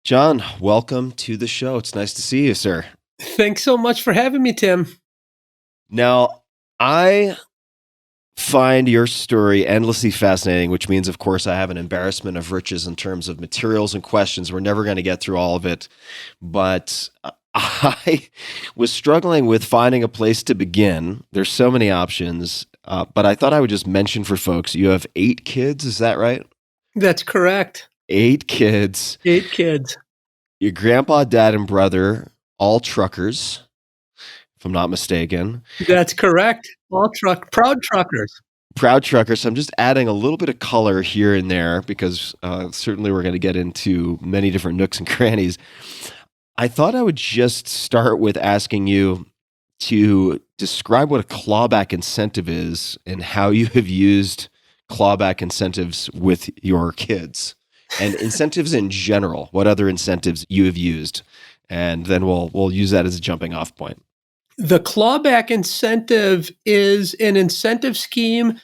John, welcome to the show. It's nice to see you, sir. Thanks so much for having me, Tim. Now, I find your story endlessly fascinating, which means, of course, I have an embarrassment of riches in terms of materials and questions. We're never going to get through all of it. But I was struggling with finding a place to begin. There's so many options, but I thought I would just mention for folks, you have 8 kids, is that right? That's correct. 8 kids. 8 kids. Your grandpa, dad, and brother, all truckers, if I'm not mistaken. That's correct. Proud truckers. Proud truckers. So I'm just adding a little bit of color here and there because certainly we're going to get into many different nooks and crannies. I thought I would just start with asking you to describe what a clawback incentive is and how you have used clawback incentives with your kids and incentives in general. What other incentives you have used? And then we'll use that as a jumping off point. The clawback incentive is an incentive scheme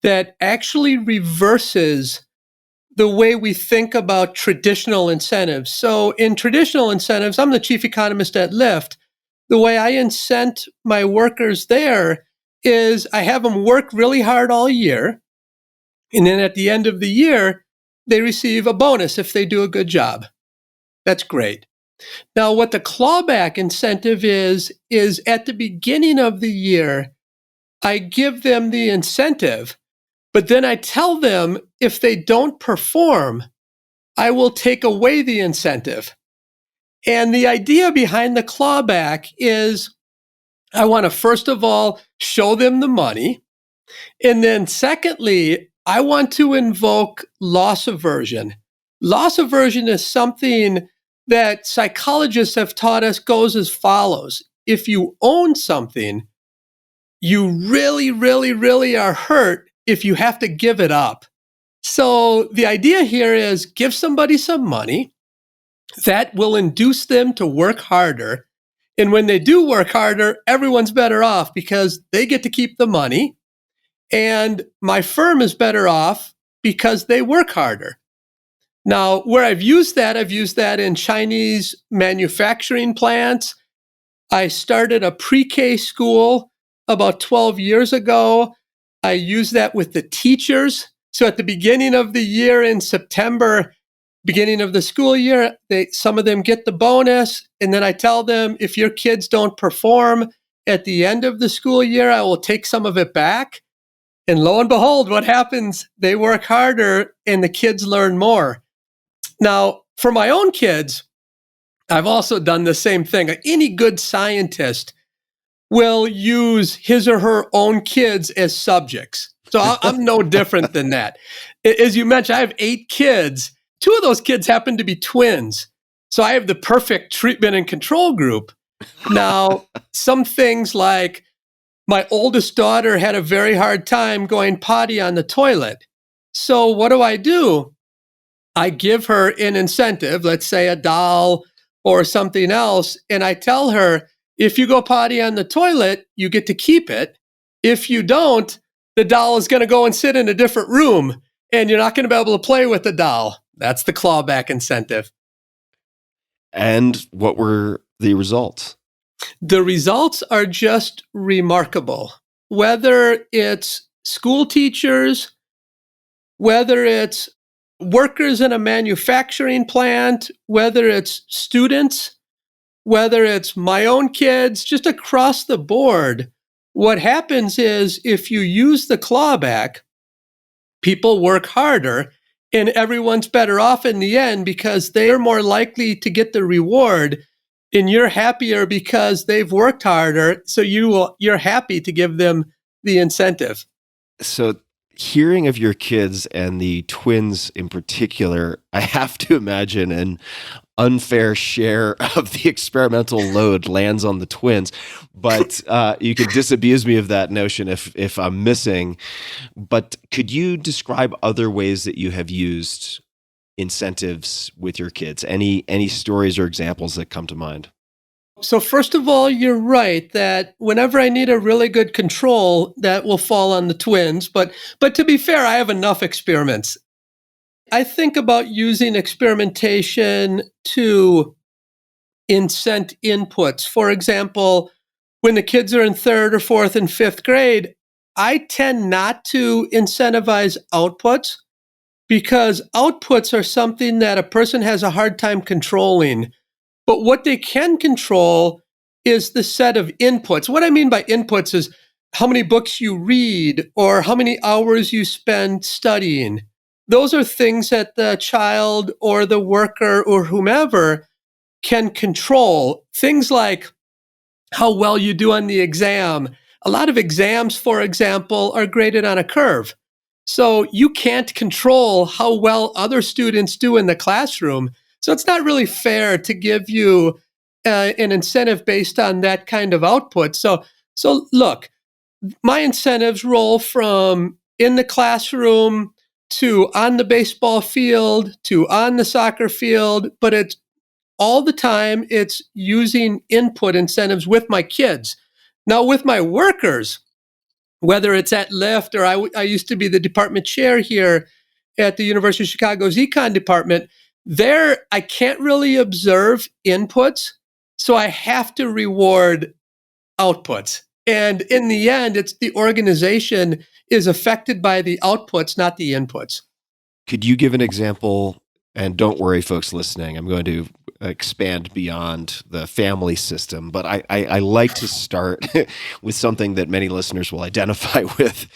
that actually reverses the way we think about traditional incentives. So in traditional incentives, I'm the chief economist at Lyft. The way I incent my workers there is I have them work really hard all year. And then at the end of the year, they receive a bonus if they do a good job. That's great. Now, what the clawback incentive is at the beginning of the year, I give them the incentive, but then I tell them if they don't perform, I will take away the incentive. And the idea behind the clawback is I want to, first of all, show them the money. And then secondly, I want to invoke loss aversion. Loss aversion is something that psychologists have taught us goes as follows. If you own something, you really, really, really are hurt if you have to give it up. So the idea here is give somebody some money that will induce them to work harder. And when they do work harder, everyone's better off because they get to keep the money. And my firm is better off because they work harder. Now, where I've used that in Chinese manufacturing plants. I started a pre-K school about 12 years ago. I use that with the teachers. So at the beginning of the year in September, beginning of the school year, some of them get the bonus. And then I tell them, if your kids don't perform at the end of the school year, I will take some of it back. And lo and behold, what happens? They work harder and the kids learn more. Now, for my own kids, I've also done the same thing. Any good scientist will use his or her own kids as subjects. So I'm no different than that. As you mentioned, I have 8 kids. 2 of those kids happen to be twins. So I have the perfect treatment and control group. Now, some things like my oldest daughter had a very hard time going potty on the toilet. So what do? I give her an incentive, let's say a doll or something else, and I tell her, if you go potty on the toilet, you get to keep it. If you don't, the doll is going to go and sit in a different room, and you're not going to be able to play with the doll. That's the clawback incentive. And what were the results? The results are just remarkable. Whether it's school teachers, whether it's workers in a manufacturing plant, whether it's students, whether it's my own kids, just across the board, what happens is if you use the clawback, people work harder and everyone's better off in the end because they're more likely to get the reward and you're happier because they've worked harder. So you're happy to give them the incentive. So hearing of your kids and the twins in particular, I have to imagine an unfair share of the experimental load lands on the twins. But you can disabuse me of that notion if I'm missing. But could you describe other ways that you have used incentives with your kids? Any stories or examples that come to mind? So first of all, you're right that whenever I need a really good control, that will fall on the twins. But to be fair, I have enough experiments. I think about using experimentation to incent inputs. For example, when the kids are in third or fourth and fifth grade, I tend not to incentivize outputs because outputs are something that a person has a hard time controlling. But what they can control is the set of inputs. What I mean by inputs is how many books you read or how many hours you spend studying. Those are things that the child or the worker or whomever can control. Things like how well you do on the exam. A lot of exams, for example, are graded on a curve. So you can't control how well other students do in the classroom. So it's not really fair to give you an incentive based on that kind of output. So look, my incentives roll from in the classroom to on the baseball field to on the soccer field, but it's all the time it's using input incentives with my kids. Now, with my workers, whether it's at Lyft or I used to be the department chair here at the University of Chicago's econ department, there I can't really observe inputs, so I have to reward outputs. And in the end, it's the organization is affected by the outputs, not the inputs. Could you give an example? And don't worry, folks listening, I'm going to expand beyond the family system, but I like to start with something that many listeners will identify with,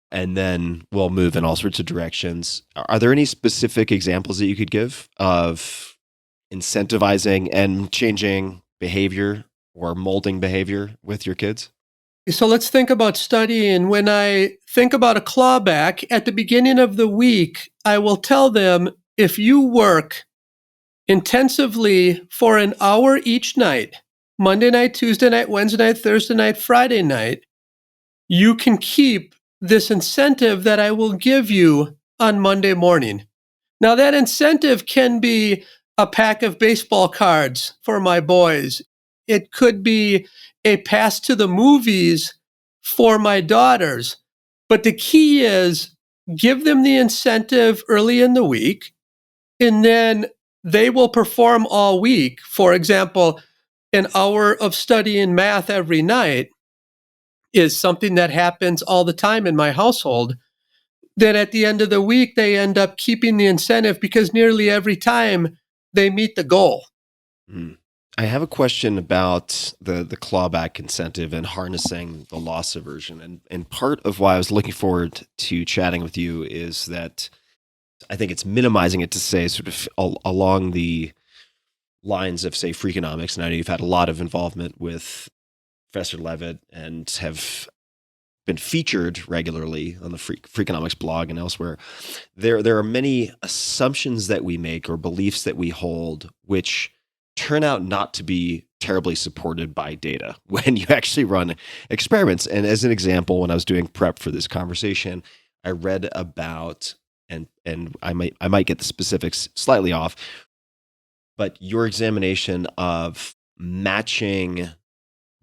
and then we'll move in all sorts of directions. Are there any specific examples that you could give of incentivizing and changing behavior or molding behavior with your kids? So let's think about studying. When I think about a clawback, at the beginning of the week, I will tell them if you work intensively for an hour each night, Monday night, Tuesday night, Wednesday night, Thursday night, Friday night, you can keep this incentive that I will give you on Monday morning. Now, that incentive can be a pack of baseball cards for my boys. It could be a pass to the movies for my daughters. But the key is give them the incentive early in the week, and then they will perform all week. For example, an hour of studying math every night is something that happens all the time in my household. Then at the end of the week, they end up keeping the incentive because nearly every time they meet the goal. Mm. I have a question about the clawback incentive and harnessing the loss aversion. And part of why I was looking forward to chatting with you is that I think it's minimizing it to say sort of along the lines of, say, Freakonomics. And I know you've had a lot of involvement with Professor Levitt and have been featured regularly on the Freakonomics blog and elsewhere. There are many assumptions that we make or beliefs that we hold which turn out not to be terribly supported by data when you actually run experiments. And as an example, when I was doing prep for this conversation, I read about, and I might get the specifics slightly off, but your examination of matching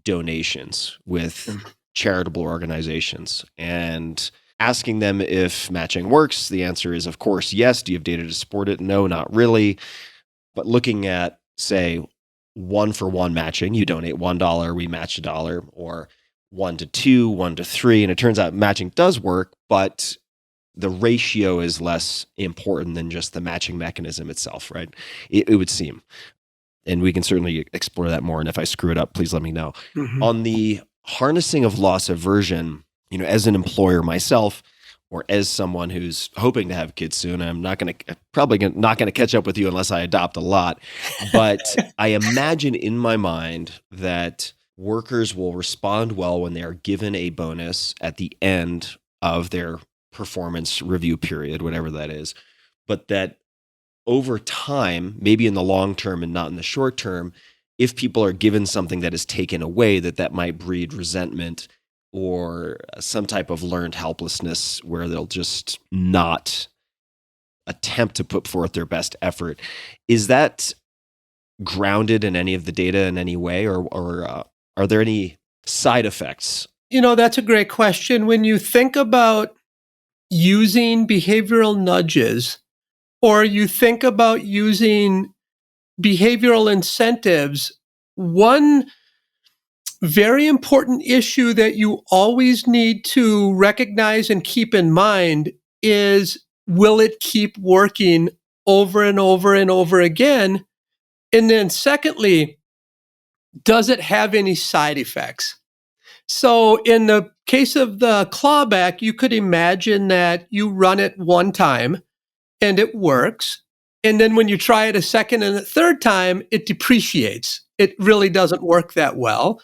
donations with charitable organizations and asking them if matching works. The answer is, of course, yes. Do you have data to support it? No, not really. But looking at, say, 1-for-1 matching, you donate $1, we match $1, or 1-to-2, 1-to-3, and it turns out matching does work, but the ratio is less important than just the matching mechanism itself, right? It would seem. And we can certainly explore that more. And if I screw it up, please let me know. Mm-hmm. On the harnessing of loss aversion, as an employer myself, or as someone who's hoping to have kids soon, I'm not going to catch up with you unless I adopt a lot. But I imagine in my mind that workers will respond well when they are given a bonus at the end of their performance review period, whatever that is. But that over time, maybe in the long term and not in the short term, if people are given something that is taken away, that might breed resentment or some type of learned helplessness where they'll just not attempt to put forth their best effort. Is that grounded in any of the data in any way, or are there any side effects? That's a great question. When you think about using behavioral nudges or you think about using behavioral incentives, one very important issue that you always need to recognize and keep in mind is, will it keep working over and over and over again? And then secondly, does it have any side effects? So in the case of the clawback, you could imagine that you run it one time and it works. And then when you try it a second and a third time, it depreciates. It really doesn't work that well.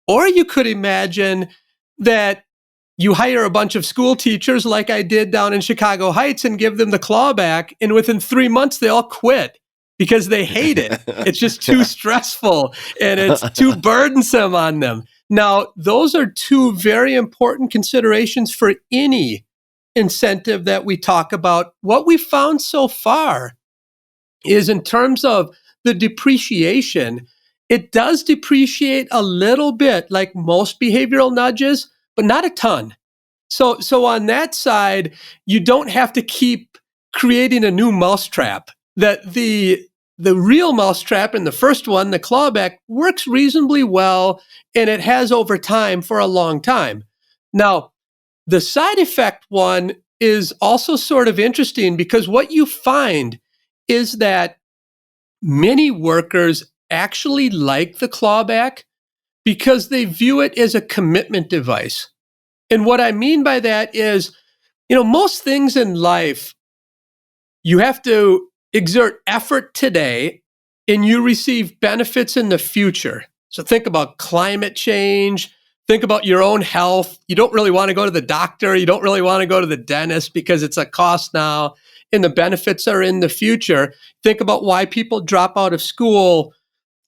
Or you could imagine that you hire a bunch of school teachers like I did down in Chicago Heights and give them the clawback. And within 3 months, they all quit because they hate it. It's just too stressful and it's too burdensome on them. Now, those are two very important considerations for any incentive that we talk about. What we found so far is, in terms of the depreciation, it does depreciate a little bit like most behavioral nudges, but not a ton. So on that side, you don't have to keep creating a new mousetrap. That the real mousetrap in the first one, the clawback, works reasonably well, and it has over time for a long time. Now, the side effect one is also sort of interesting, because what you find is that many workers actually like the clawback because they view it as a commitment device. And what I mean by that is, most things in life, you have to exert effort today and you receive benefits in the future. So think about climate change. Think about your own health. You don't really want to go to the doctor. You don't really want to go to the dentist because it's a cost now, and the benefits are in the future. Think about why people drop out of school.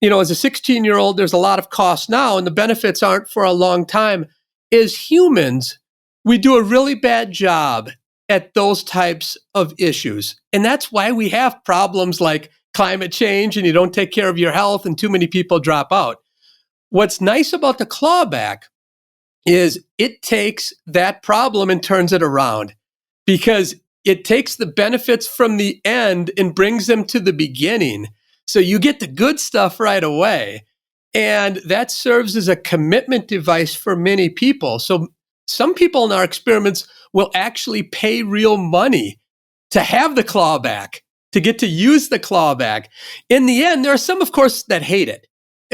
As a 16-year-old, there's a lot of costs now, and the benefits aren't for a long time. As humans, we do a really bad job at those types of issues. And that's why we have problems like climate change, and you don't take care of your health, and too many people drop out. What's nice about the clawback is it takes that problem and turns it around, because it takes the benefits from the end and brings them to the beginning. So you get the good stuff right away. And that serves as a commitment device for many people. So some people in our experiments will actually pay real money to have the clawback, to get to use the clawback. In the end, there are some, of course, that hate it.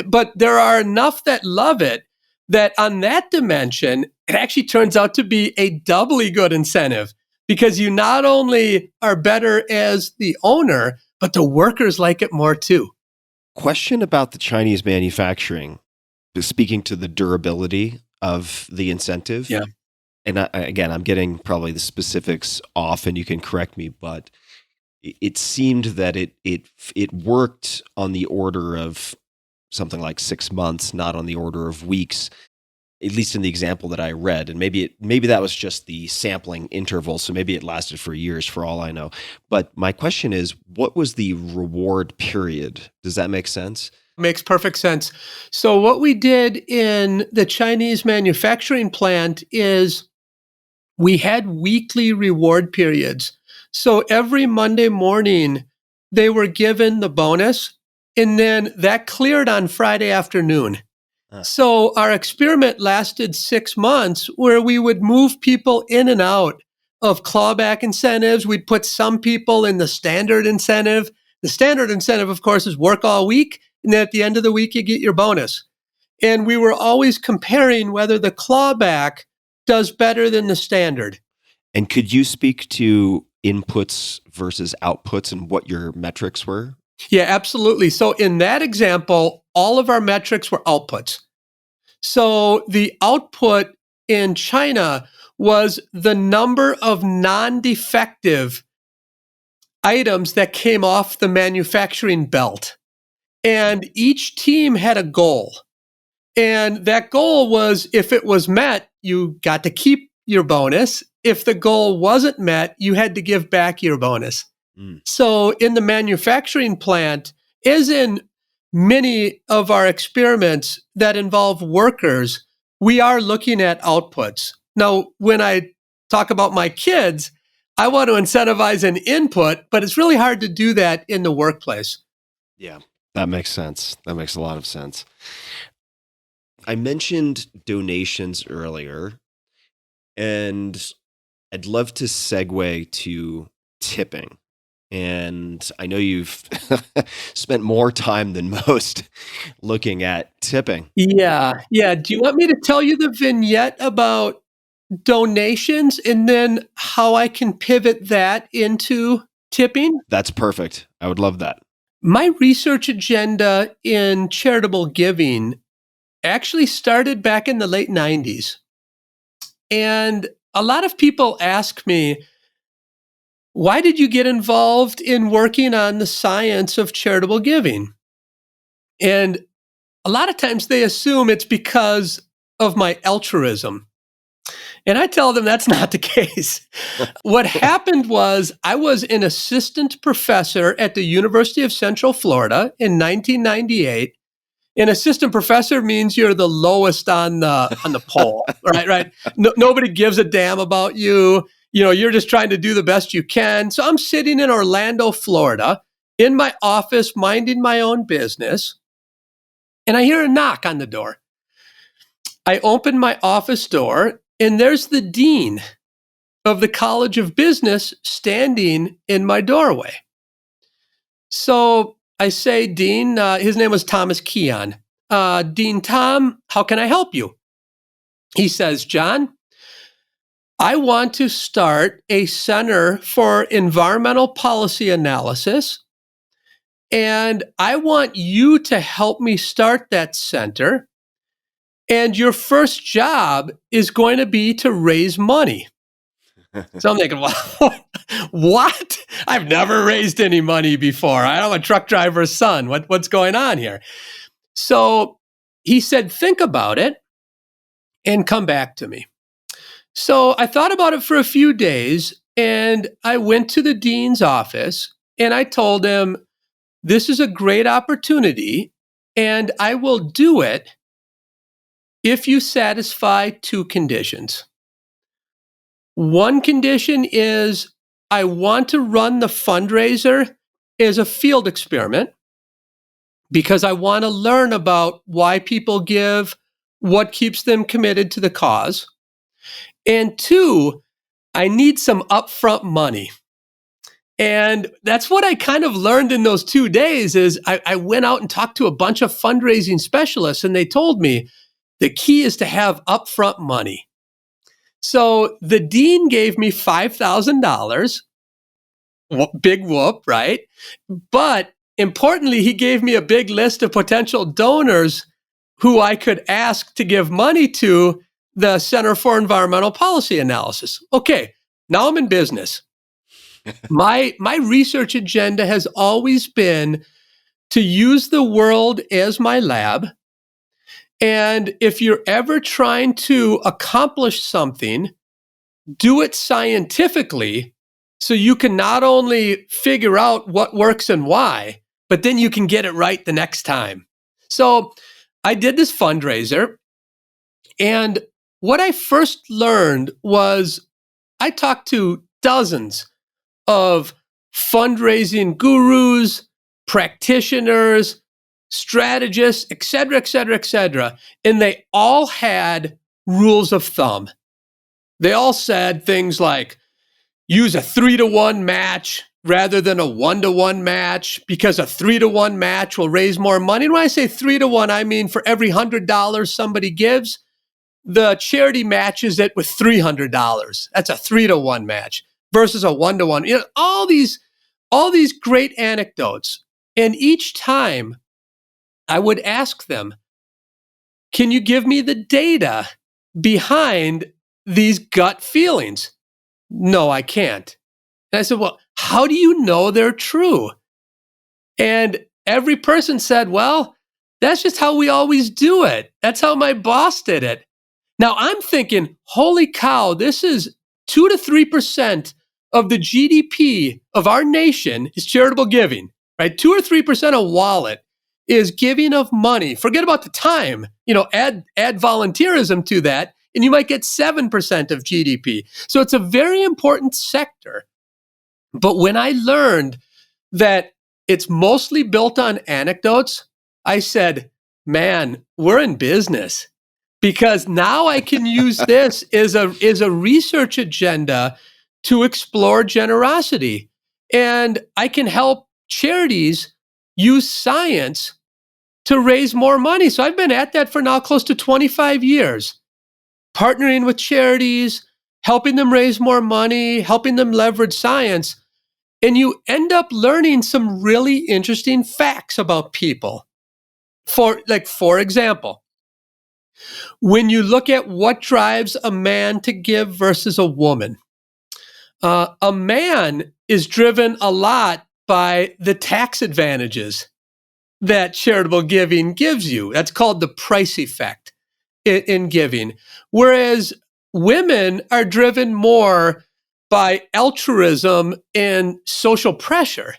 But there are enough that love it that on that dimension, it actually turns out to be a doubly good incentive, because you not only are better as the owner, but the workers like it more too. Question about the Chinese manufacturing, speaking to the durability of the incentive. Yeah. And again, I'm getting probably the specifics off, and you can correct me, but it seemed that it worked on the order of something like 6 months, not on the order of weeks, at least in the example that I read. And maybe that was just the sampling interval, so maybe it lasted for years for all I know. But my question is, what was the reward period? Does that make sense? Makes perfect sense. So what we did in the Chinese manufacturing plant is we had weekly reward periods. So every Monday morning, they were given the bonus, and then that cleared on Friday afternoon. So our experiment lasted 6 months, where we would move people in and out of clawback incentives. We'd put some people in the standard incentive. The standard incentive, of course, is work all week, and then at the end of the week, you get your bonus. And we were always comparing whether the clawback does better than the standard. And could you speak to inputs versus outputs and what your metrics were? Yeah, absolutely. So in that example, all of our metrics were outputs. So the output in China was the number of non-defective items that came off the manufacturing belt. And each team had a goal. And that goal was, if it was met, you got to keep your bonus. If the goal wasn't met, you had to give back your bonus. So in the manufacturing plant, as in many of our experiments that involve workers, we are looking at outputs. Now, when I talk about my kids, I want to incentivize an input, but it's really hard to do that in the workplace. Yeah, that makes sense. That makes a lot of sense. I mentioned donations earlier, and I'd love to segue to tipping. And I know you've spent more time than most looking at tipping. Yeah. Yeah. Do you want me to tell you the vignette about donations and then how I can pivot that into tipping? That's perfect. I would love that. My research agenda in charitable giving actually started back in the late 90s. And a lot of people ask me, why did you get involved in working on the science of charitable giving? And a lot of times they assume it's because of my altruism. And I tell them that's not the case. What happened was I was an assistant professor at the University of Central Florida in 1998. An assistant professor means you're the lowest on the pole, right? Right. Nobody gives a damn about you. You're just trying to do the best you can. So I'm sitting in Orlando, Florida, in my office, minding my own business, and I hear a knock on the door. I open my office door, and there's the dean of the College of Business standing in my doorway. So I say, Dean, his name was Thomas Keon. Dean Tom, how can I help you? He says, John, I want to start a center for environmental policy analysis, and I want you to help me start that center. And your first job is going to be to raise money. So I'm thinking, well, what? I've never raised any money before. I'm a truck driver's son. What's going on here? So he said, think about it and come back to me. So I thought about it for a few days, and I went to the dean's office and I told him, this is a great opportunity and I will do it if you satisfy two conditions. One condition is I want to run the fundraiser as a field experiment because I want to learn about why people give, what keeps them committed to the cause. And two, I need some upfront money. And that's what I kind of learned in those 2 days is I went out and talked to a bunch of fundraising specialists, and they told me the key is to have upfront money. So the dean gave me $5,000, big whoop, right? But importantly, he gave me a big list of potential donors who I could ask to give money to the Center for Environmental Policy Analysis. Okay, now I'm in business. My research agenda has always been to use the world as my lab. And if you're ever trying to accomplish something, do it scientifically so you can not only figure out what works and why, but then you can get it right the next time. So I did this fundraiser, and what I first learned was I talked to dozens of fundraising gurus, practitioners, strategists, et cetera, et cetera, et cetera. And they all had rules of thumb. They all said things like, use a 3-to-1 match rather than a 1-to-1 match because a 3-to-1 match will raise more money. And when I say 3-to-1, I mean for every $100 somebody gives, the charity matches it with $300. That's a 3-to-1 match versus a 1-to-1. All these great anecdotes. And each time I would ask them, can you give me the data behind these gut feelings? No, I can't. And I said, well, how do you know they're true? And every person said, well, that's just how we always do it. That's how my boss did it. Now I'm thinking, holy cow, this is 2 to 3% of the GDP of our nation is charitable giving, right? 2 or 3% of wallet is giving of money. Forget about the time, add volunteerism to that, and you might get 7% of GDP. So it's a very important sector. But when I learned that it's mostly built on anecdotes, I said, man, we're in business, because now I can use this as a research agenda to explore generosity. And I can help charities use science to raise more money. So I've been at that for now close to 25 years, partnering with charities, helping them raise more money, helping them leverage science. And you end up learning some really interesting facts about people. For example, when you look at what drives a man to give versus a woman, a man is driven a lot by the tax advantages that charitable giving gives you. That's called the price effect in giving. Whereas women are driven more by altruism and social pressure.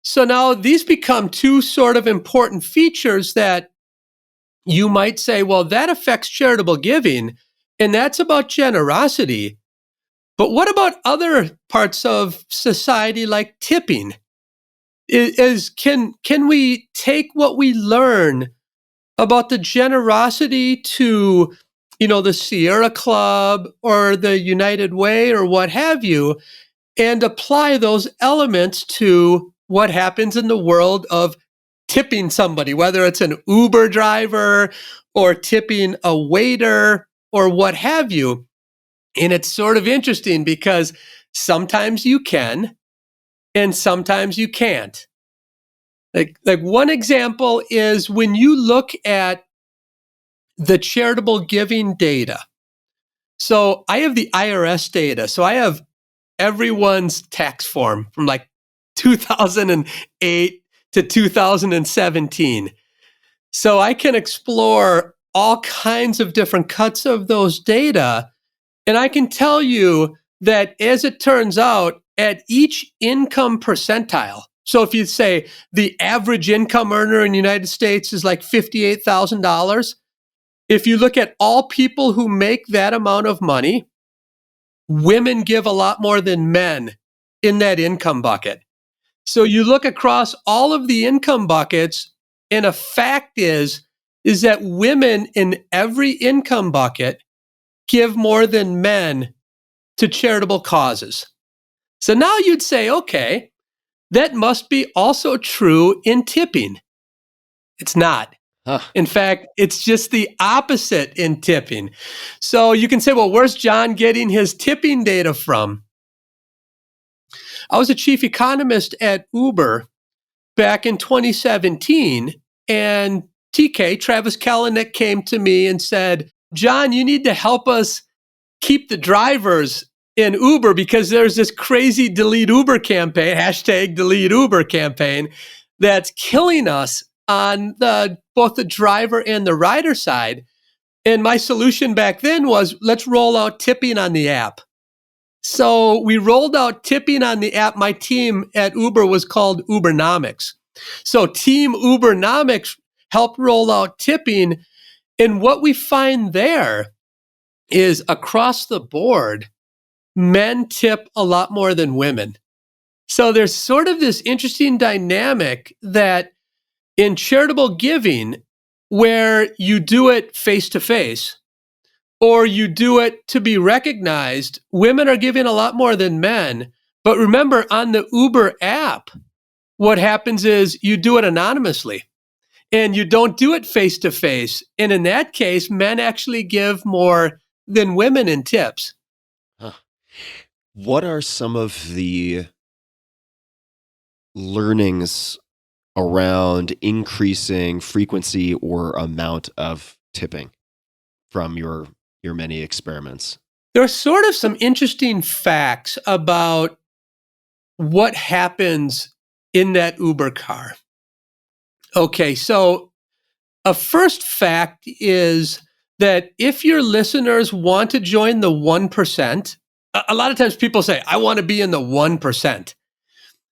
So now these become two sort of important features that you might say, well, that affects charitable giving, and that's about generosity. But what about other parts of society like tipping? Can we take what we learn about the generosity to, the Sierra Club or the United Way or what have you, and apply those elements to what happens in the world of tipping somebody, whether it's an Uber driver or tipping a waiter or what have you? And it's sort of interesting because sometimes you can and sometimes you can't. Like one example is when you look at the charitable giving data. So I have the IRS data. So I have everyone's tax form from like 2008 to 2017. So I can explore all kinds of different cuts of those data. And I can tell you that, as it turns out, at each income percentile, so if you say the average income earner in the United States is like $58,000, if you look at all people who make that amount of money, women give a lot more than men in that income bucket. So you look across all of the income buckets, and a fact is that women in every income bucket give more than men to charitable causes. So now you'd say, okay, that must be also true in tipping. It's not. Huh. In fact, it's just the opposite in tipping. So you can say, well, where's John getting his tipping data from? I was a chief economist at Uber back in 2017, and Travis Kalanick, came to me and said, John, you need to help us keep the drivers in Uber because there's this crazy delete Uber campaign, hashtag delete Uber campaign, that's killing us on both the driver and the rider side. And my solution back then was, let's roll out tipping on the app. So we rolled out tipping on the app. My team at Uber was called Ubernomics. So Team Ubernomics helped roll out tipping. And what we find there is, across the board, men tip a lot more than women. So there's sort of this interesting dynamic that in charitable giving, where you do it face to face or you do it to be recognized, women are giving a lot more than men. But remember, on the Uber app, what happens is you do it anonymously and you don't do it face to face. And in that case, men actually give more than women in tips. Huh. What are some of the learnings around increasing frequency or amount of tipping from your many experiments? There are sort of some interesting facts about what happens in that Uber car. Okay, so a first fact is that if your listeners want to join the 1%, a lot of times people say, I want to be in the 1%.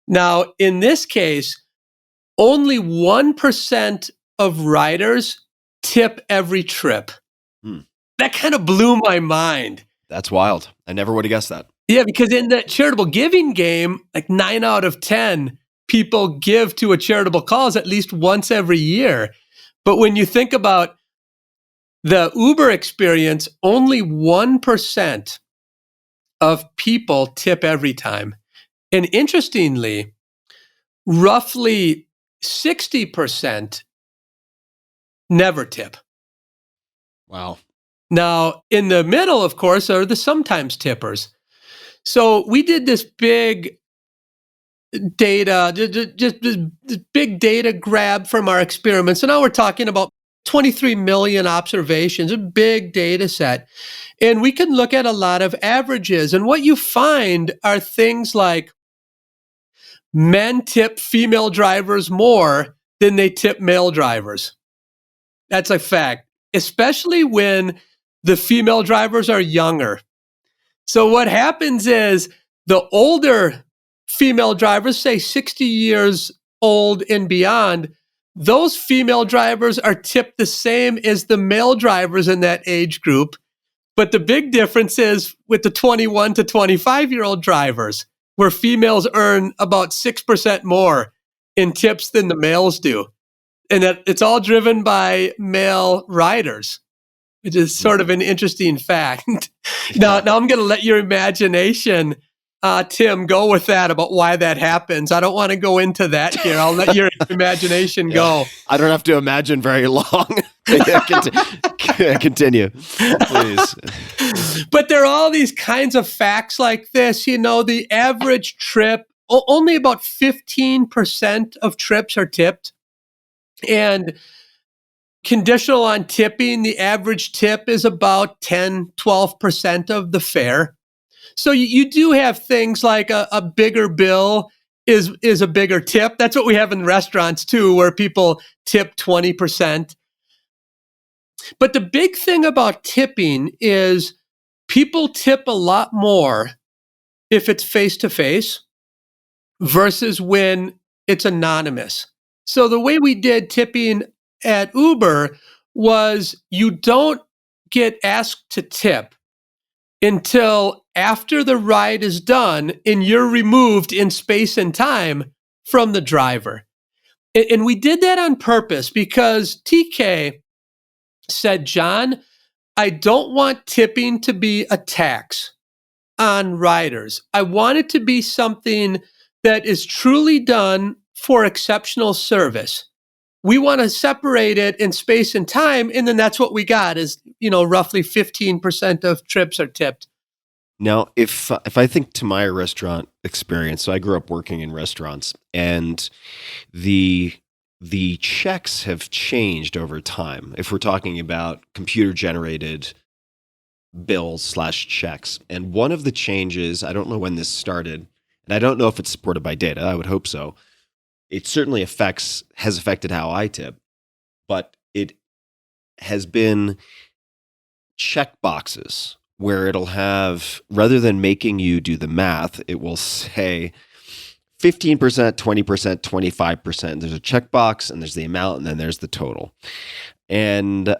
Now, in this case, only 1% of riders tip every trip. That kind of blew my mind. That's wild. I never would have guessed that. Yeah, because in the charitable giving game, like 9 out of 10 people give to a charitable cause at least once every year. But when you think about the Uber experience, only 1% of people tip every time. And interestingly, roughly 60% never tip. Wow. Now, in the middle, of course, are the sometimes tippers. So we did this big data, just this big data grab from our experiments. So now we're talking about 23 million observations, a big data set. And we can look at a lot of averages. And what you find are things like men tip female drivers more than they tip male drivers. That's a fact, especially when the female drivers are younger. So what happens is the older female drivers, say 60 years old and beyond, those female drivers are tipped the same as the male drivers in that age group. But the big difference is with the 21 to 25-year-old drivers, where females earn about 6% more in tips than the males do. And that it's all driven by male riders, which is sort of an interesting fact. Now I'm going to let your imagination, Tim, go with that about why that happens. I don't want to go into that here. I'll let your imagination go. I don't have to imagine very long. Continue, please. But there are all these kinds of facts like this. You know, the average trip, only about 15% of trips are tipped. And conditional on tipping, the average tip is about 10, 12% of the fare. So you do have things like a bigger bill is a bigger tip. That's what we have in restaurants too, where people tip 20%. But the big thing about tipping is people tip a lot more if it's face-to-face versus when it's anonymous. So the way we did tipping at Uber was you don't get asked to tip until after the ride is done and you're removed in space and time from the driver. And we did that on purpose because TK said, John, I don't want tipping to be a tax on riders. I want it to be something that is truly done for exceptional service. We want to separate it in space and time, and then that's what we got is, roughly 15% of trips are tipped. Now, if I think to my restaurant experience, so I grew up working in restaurants, and the checks have changed over time. If we're talking about computer-generated bills/checks, and one of the changes, I don't know when this started, and I don't know if it's supported by data. I would hope so. It certainly has affected how I tip, but it has been check boxes where it'll have, rather than making you do the math, it will say 15%, 20%, 25%. There's a checkbox and there's the amount and then there's the total. And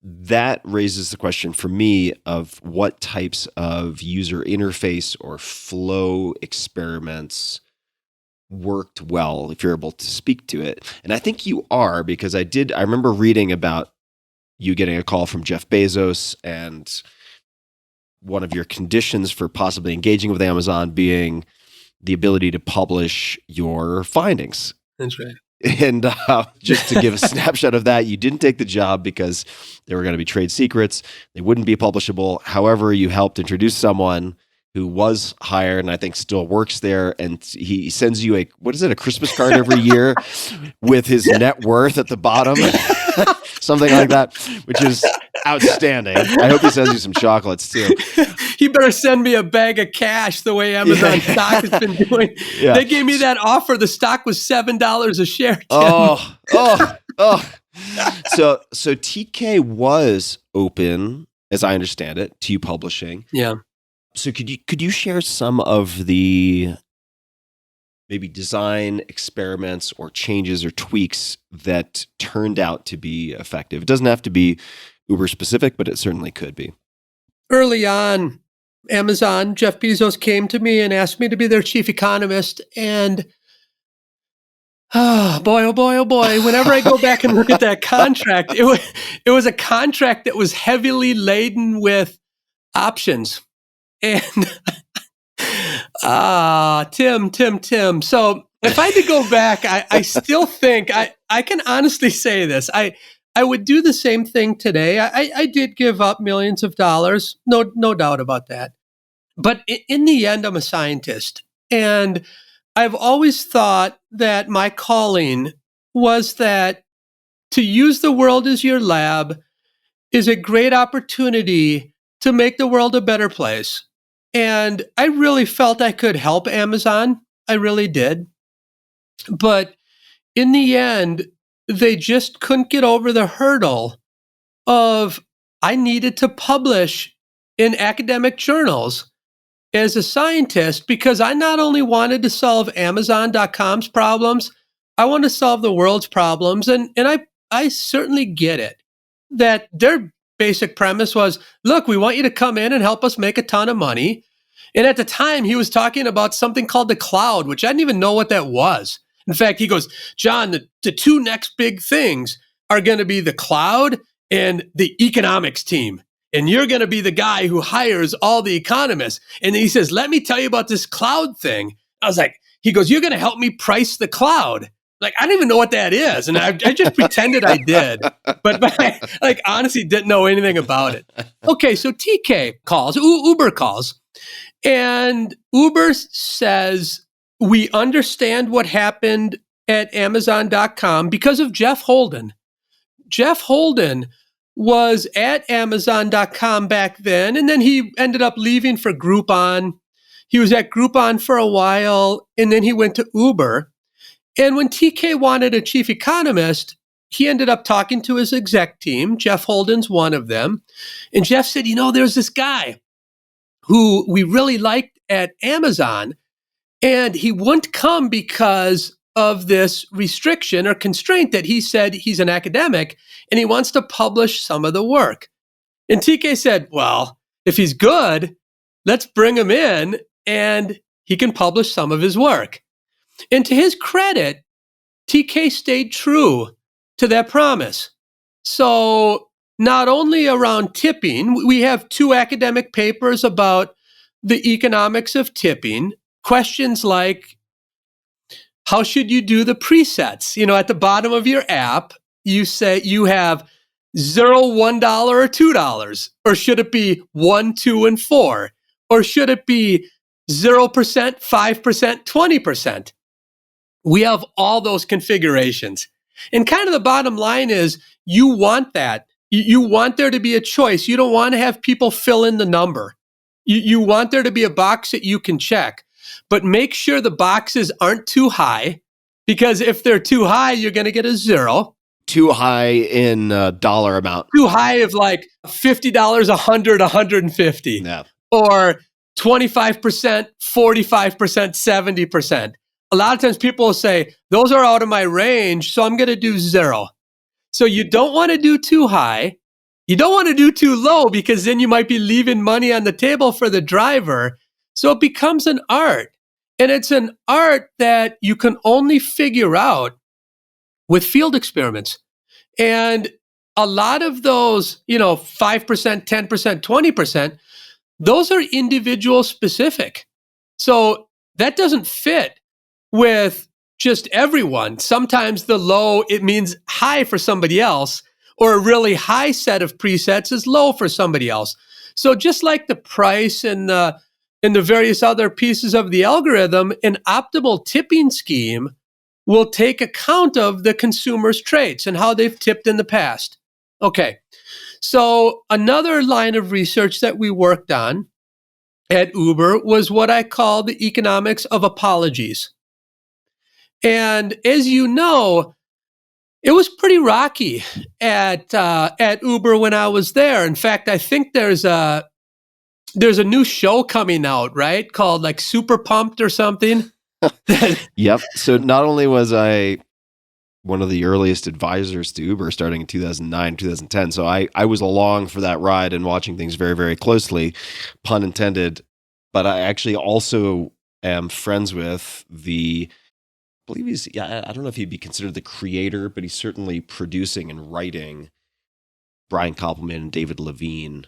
that raises the question for me of what types of user interface or flow experiments worked well if you're able to speak to it. And I think you are, because I remember reading about you getting a call from Jeff Bezos and one of your conditions for possibly engaging with Amazon being the ability to publish your findings. That's right. And just to give a snapshot of that, you didn't take the job because they were going to be trade secrets. They wouldn't be publishable. However, you helped introduce someone who was hired and I think still works there. And he sends you a Christmas card every year with his net worth at the bottom, something like that, which is outstanding. I hope he sends you some chocolates too. You better send me a bag of cash the way Amazon stock has been doing. Yeah. They gave me that offer. The stock was $7 a share. Tim. Oh. So TK was open, as I understand it, to you publishing. Yeah. So could you share some of the maybe design experiments or changes or tweaks that turned out to be effective? It doesn't have to be Uber specific, but it certainly could be. Early on, Amazon, Jeff Bezos came to me and asked me to be their chief economist. And oh boy, whenever I go back and look at that contract, it was a contract that was heavily laden with options. And Tim. So if I had to go back, I still think I can honestly say this. I would do the same thing today. I did give up millions of dollars, no doubt about that. But in the end, I'm a scientist. And I've always thought that my calling was that to use the world as your lab is a great opportunity to make the world a better place. And I really felt I could help Amazon. I really did. But in the end, they just couldn't get over the hurdle of I needed to publish in academic journals as a scientist because I not only wanted to solve Amazon.com's problems, I want to solve the world's problems. And I certainly get it that their basic premise was, look, we want you to come in and help us make a ton of money. And at the time, he was talking about something called the cloud, which I didn't even know what that was. In fact, he goes, John, the two next big things are going to be the cloud and the economics team. And you're going to be the guy who hires all the economists. And then he says, let me tell you about this cloud thing. I was like, he goes, you're going to help me price the cloud. Like, I don't even know what that is. And I just pretended I did. But I, like, honestly didn't know anything about it. Okay, so TK calls, Uber calls. And Uber says, we understand what happened at Amazon.com because of Jeff Holden. Jeff Holden was at Amazon.com back then, and then he ended up leaving for Groupon. He was at Groupon for a while, and then he went to Uber. And when TK wanted a chief economist, he ended up talking to his exec team. Jeff Holden's one of them. And Jeff said, there's this guy who we really liked at Amazon, and he wouldn't come because of this restriction or constraint that he said he's an academic and he wants to publish some of the work. And TK said, well, if he's good, let's bring him in and he can publish some of his work. And to his credit, TK stayed true to that promise. So not only around tipping, we have 2 academic papers about the economics of tipping. Questions like, how should you do the presets? At the bottom of your app, you say you have $0, $1, or $2. Or should it be 1, 2, and 4? Or should it be 0%, 5%, 20%? We have all those configurations. And kind of the bottom line is you want that. You want there to be a choice. You don't want to have people fill in the number. You want there to be a box that you can check. But make sure the boxes aren't too high, because if they're too high, you're going to get a 0. Too high in dollar amount. Too high of like $50, 100, 150. Yeah. Or 25%, 45%, 70%. A lot of times people will say, those are out of my range, so I'm going to do 0. So you don't want to do too high. You don't want to do too low, because then you might be leaving money on the table for the driver. So it becomes an art. And it's an art that you can only figure out with field experiments. And a lot of those, 5%, 10%, 20%, those are individual specific. So that doesn't fit with just everyone. Sometimes the low, it means high for somebody else, or a really high set of presets is low for somebody else. So just like the price and the various other pieces of the algorithm, an optimal tipping scheme will take account of the consumer's traits and how they've tipped in the past. Okay, so another line of research that we worked on at Uber was what I call the economics of apologies. And as you know, it was pretty rocky at Uber when I was there. In fact, I think there's a new show coming out, right? Called like Super Pumped or something. Yep. So not only was I one of the earliest advisors to Uber starting in 2009, 2010. So I was along for that ride and watching things very, very closely, pun intended. But I actually also am friends with I believe I don't know if he'd be considered the creator, but he's certainly producing and writing Brian Koppelman and David Levine,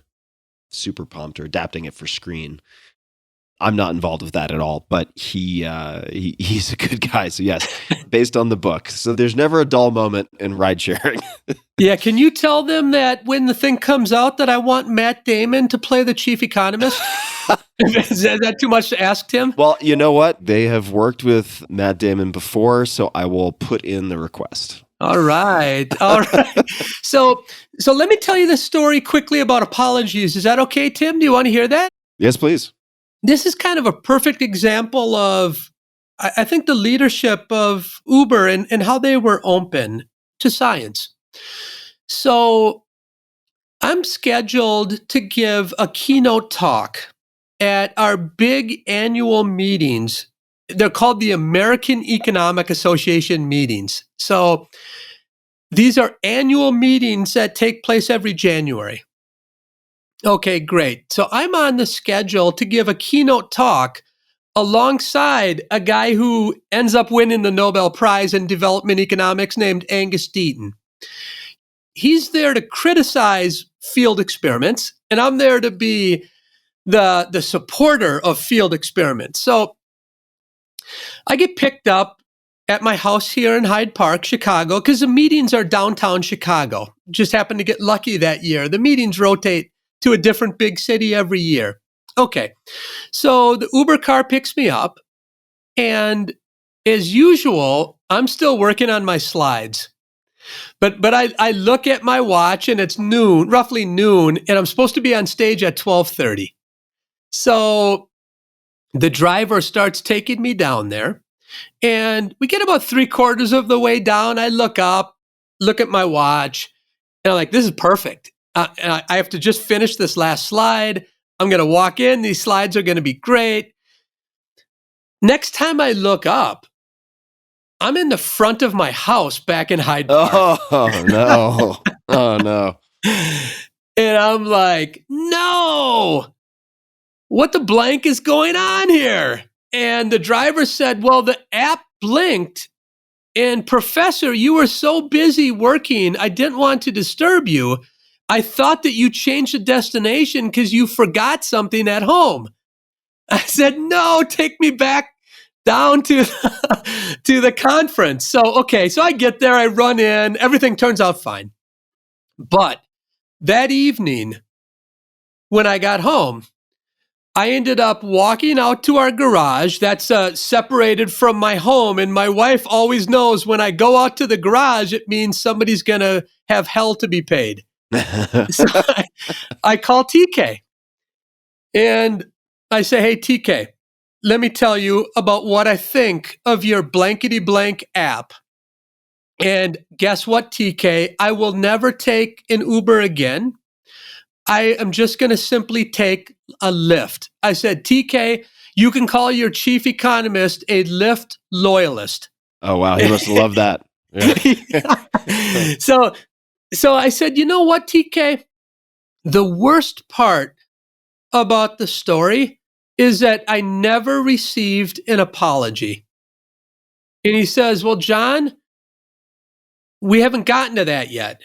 super pumped, or adapting it for screen. I'm not involved with that at all, but he's a good guy. So yes, based on the book. So there's never a dull moment in ride sharing. Yeah, can you tell them that when the thing comes out that I want Matt Damon to play the chief economist? Is that too much to ask, Tim? Well, you know what? They have worked with Matt Damon before, so I will put in the request. All right. So let me tell you the story quickly about apologies. Is that okay, Tim? Do you want to hear that? Yes, please. This is kind of a perfect example of, I think, the leadership of Uber and how they were open to science. So I'm scheduled to give a keynote talk at our big annual meetings. They're called the American Economic Association meetings. So these are annual meetings that take place every January. Okay, great. So I'm on the schedule to give a keynote talk alongside a guy who ends up winning the Nobel Prize in Development Economics named Angus Deaton. He's there to criticize field experiments, and I'm there to be the supporter of field experiments. So I get picked up at my house here in Hyde Park, Chicago, because the meetings are downtown Chicago. Just happened to get lucky that year. The meetings rotate to a different big city every year. Okay, so the Uber car picks me up, and as usual, I'm still working on my slides. But I look at my watch, and it's noon, roughly noon, and I'm supposed to be on stage at 12:30. So the driver starts taking me down there, and we get about 3/4 of the way down. I look up, look at my watch, and I'm like, this is perfect. And I have to just finish this last slide. I'm going to walk in. These slides are going to be great. Next time I look up, I'm in the front of my house back in Hyde Park. Oh, no. Oh, no. And I'm like, no, what the blank is going on here? And the driver said, well, the app blinked. And Professor, you were so busy working, I didn't want to disturb you. I thought that you changed the destination because you forgot something at home. I said, no, take me back down to the conference. So I get there, I run in, everything turns out fine. But that evening, when I got home, I ended up walking out to our garage that's separated from my home. And my wife always knows when I go out to the garage, it means somebody's going to have hell to be paid. So I call TK and I say, hey, TK, let me tell you about what I think of your blankety blank app. And guess what, TK? I will never take an Uber again. I am just going to simply take a Lyft. I said, TK, you can call your chief economist a Lyft loyalist. Oh, wow. He must have loved that. Yeah. So I said, you know what, TK? The worst part about the story is that I never received an apology. And he says, well, John, we haven't gotten to that yet.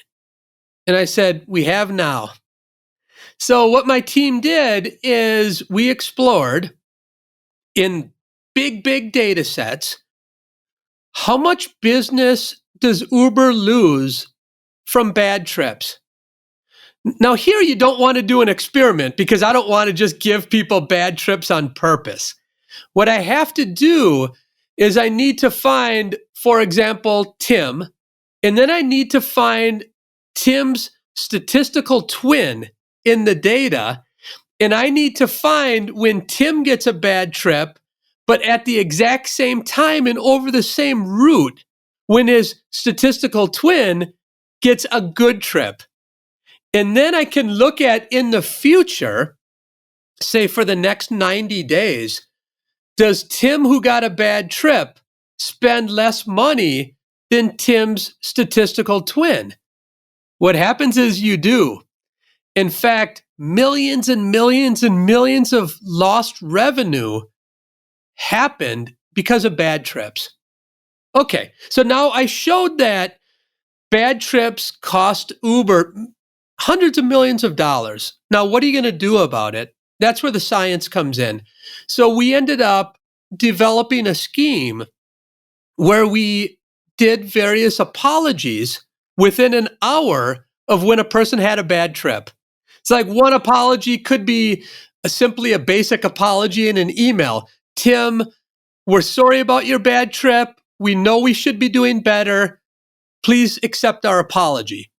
And I said, we have now. So what my team did is we explored in big data sets, how much business does Uber lose from bad trips? Now here you don't want to do an experiment because I don't want to just give people bad trips on purpose. What I have to do is I need to find, for example, Tim, and then I need to find Tim's statistical twin in the data, and I need to find when Tim gets a bad trip, but at the exact same time and over the same route, when his statistical twin gets a good trip. And then I can look at in the future, say for the next 90 days, does Tim who got a bad trip spend less money than Tim's statistical twin. What happens is you do. In fact, millions and millions and millions of lost revenue happened because of bad trips. Okay, so now I showed that bad trips cost Uber hundreds of millions of dollars. Now, what are you going to do about it? That's where the science comes in. So we ended up developing a scheme where we did various apologies within an hour of when a person had a bad trip. It's like one apology could be simply a basic apology in an email. Tim, we're sorry about your bad trip. We know we should be doing better. Please accept our apology.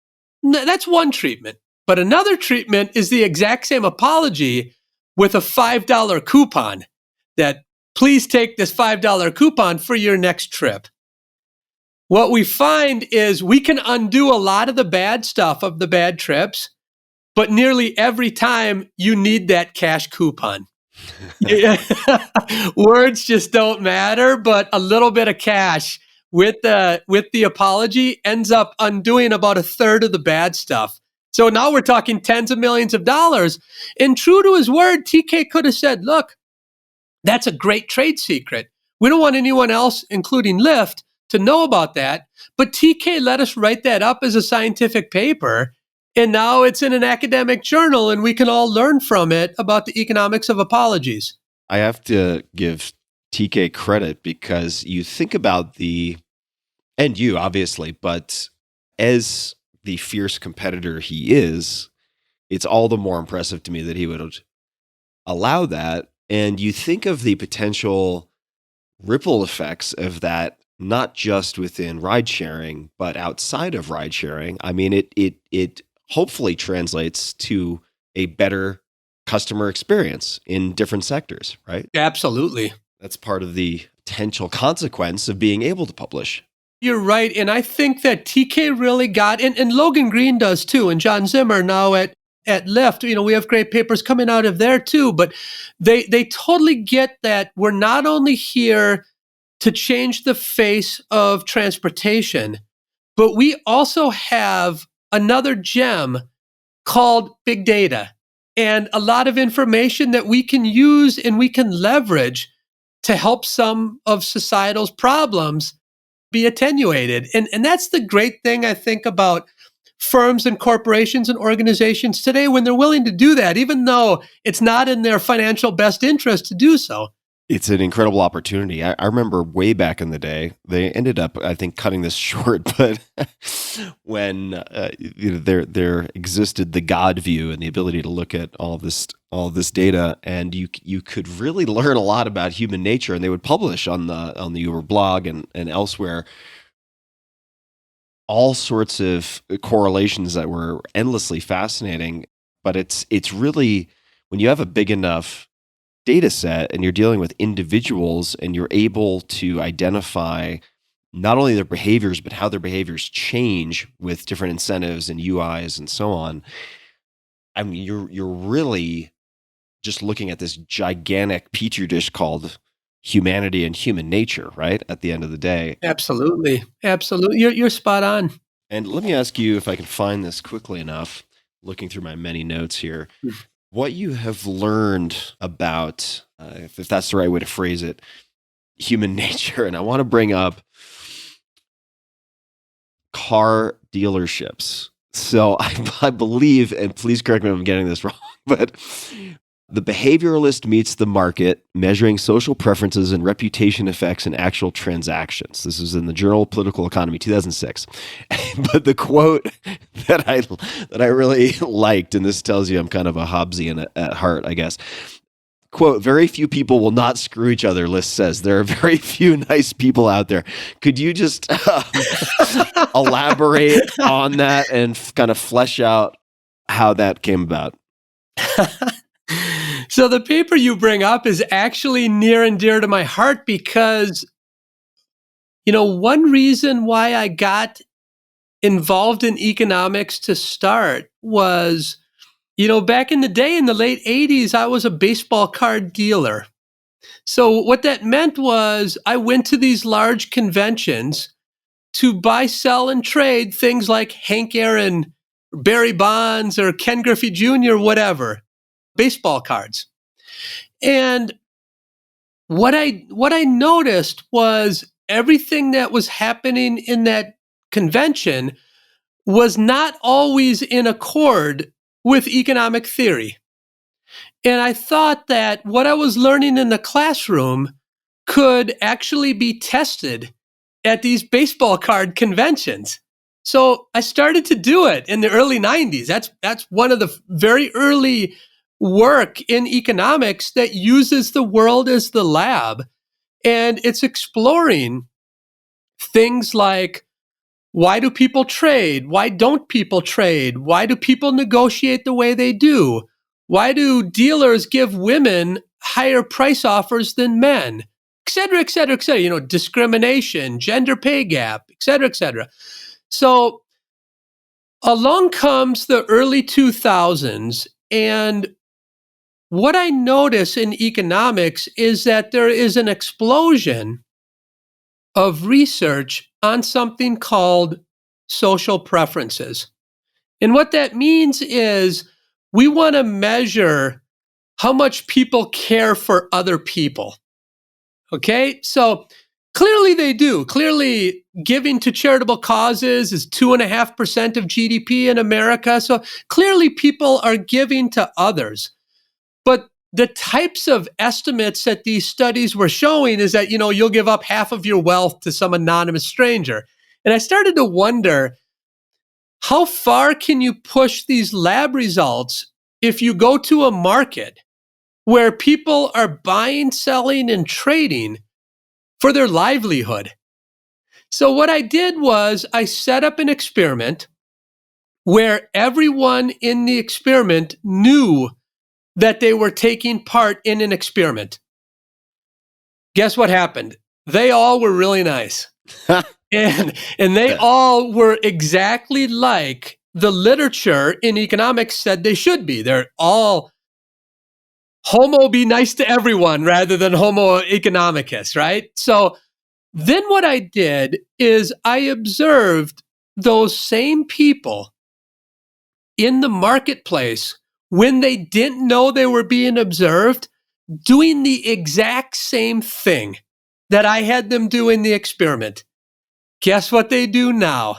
That's one treatment. But another treatment is the exact same apology with a $5 coupon that please take this $5 coupon for your next trip. What we find is we can undo a lot of the bad stuff of the bad trips, but nearly every time you need that cash coupon. Words just don't matter, but a little bit of cash with the apology ends up undoing about a third of the bad stuff. So now we're talking tens of millions of dollars. And true to his word, TK could have said, look, that's a great trade secret. We don't want anyone else, including Lyft, to know about that. But TK let us write that up as a scientific paper. And now it's in an academic journal and we can all learn from it about the economics of apologies. I have to give TK credit because you think about and you obviously, but as the fierce competitor he is, it's all the more impressive to me that he would allow that. And you think of the potential ripple effects of that, not just within ride sharing, but outside of ride sharing. I mean, it hopefully translates to a better customer experience in different sectors, right? Absolutely. That's part of the potential consequence of being able to publish. You're right. And I think that TK really got, and Logan Green does too, and John Zimmer now at Lyft, we have great papers coming out of there too, but they totally get that we're not only here to change the face of transportation, but we also have another gem called big data and a lot of information that we can use and we can leverage to help some of societal's problems be attenuated. And that's the great thing, I think, about firms and corporations and organizations today when they're willing to do that, even though it's not in their financial best interest to do so. It's an incredible opportunity. I remember way back in the day, they ended up, I think, cutting this short, but when there existed the God view and the ability to look at all this data, and you could really learn a lot about human nature, and they would publish on the Uber blog and elsewhere all sorts of correlations that were endlessly fascinating. But it's really, when you have a big enough data set and you're dealing with individuals and you're able to identify not only their behaviors, but how their behaviors change with different incentives and UIs and so on. I mean, you're really just looking at this gigantic petri dish called humanity and human nature, right? At the end of the day. Absolutely. Absolutely. You're spot on. And let me ask you if I can find this quickly enough, looking through my many notes here. What you have learned about, if that's the right way to phrase it, human nature. And I want to bring up car dealerships. So I believe, and please correct me if I'm getting this wrong, but the behavioralist meets the market, measuring social preferences and reputation effects in actual transactions. This is in the Journal of Political Economy, 2006. But the quote that I really liked, and this tells you I'm kind of a Hobbesian at heart, I guess. Quote, very few people will not screw each other, List says. There are very few nice people out there. Could you just elaborate on that and kind of flesh out how that came about? So the paper you bring up is actually near and dear to my heart because, one reason why I got involved in economics to start was, back in the day in the late 80s, I was a baseball card dealer. So what that meant was I went to these large conventions to buy, sell, and trade things like Hank Aaron, Barry Bonds, or Ken Griffey Jr., whatever, baseball cards. And what I noticed was everything that was happening in that convention was not always in accord with economic theory. And I thought that what I was learning in the classroom could actually be tested at these baseball card conventions. So I started to do it in the early 90s. That's one of the very early work in economics that uses the world as the lab. And it's exploring things like, why do people trade? Why don't people trade? Why do people negotiate the way they do? Why do dealers give women higher price offers than men? Et cetera, et cetera, et cetera. Discrimination, gender pay gap, et cetera, et cetera. So along comes the early 2000s, and what I notice in economics is that there is an explosion of research on something called social preferences. And what that means is we want to measure how much people care for other people. Okay? So clearly they do. Clearly, giving to charitable causes is 2.5% of GDP in America. So clearly people are giving to others. But the types of estimates that these studies were showing is that, you'll give up half of your wealth to some anonymous stranger. And I started to wonder, how far can you push these lab results if you go to a market where people are buying, selling, and trading for their livelihood? So what I did was I set up an experiment where everyone in the experiment knew that they were taking part in an experiment. Guess what happened? They all were really nice. and they all were exactly like the literature in economics said they should be. They're all homo be nice to everyone rather than homo economicus, right? So then what I did is I observed those same people in the marketplace when they didn't know they were being observed, doing the exact same thing that I had them do in the experiment. Guess what they do now?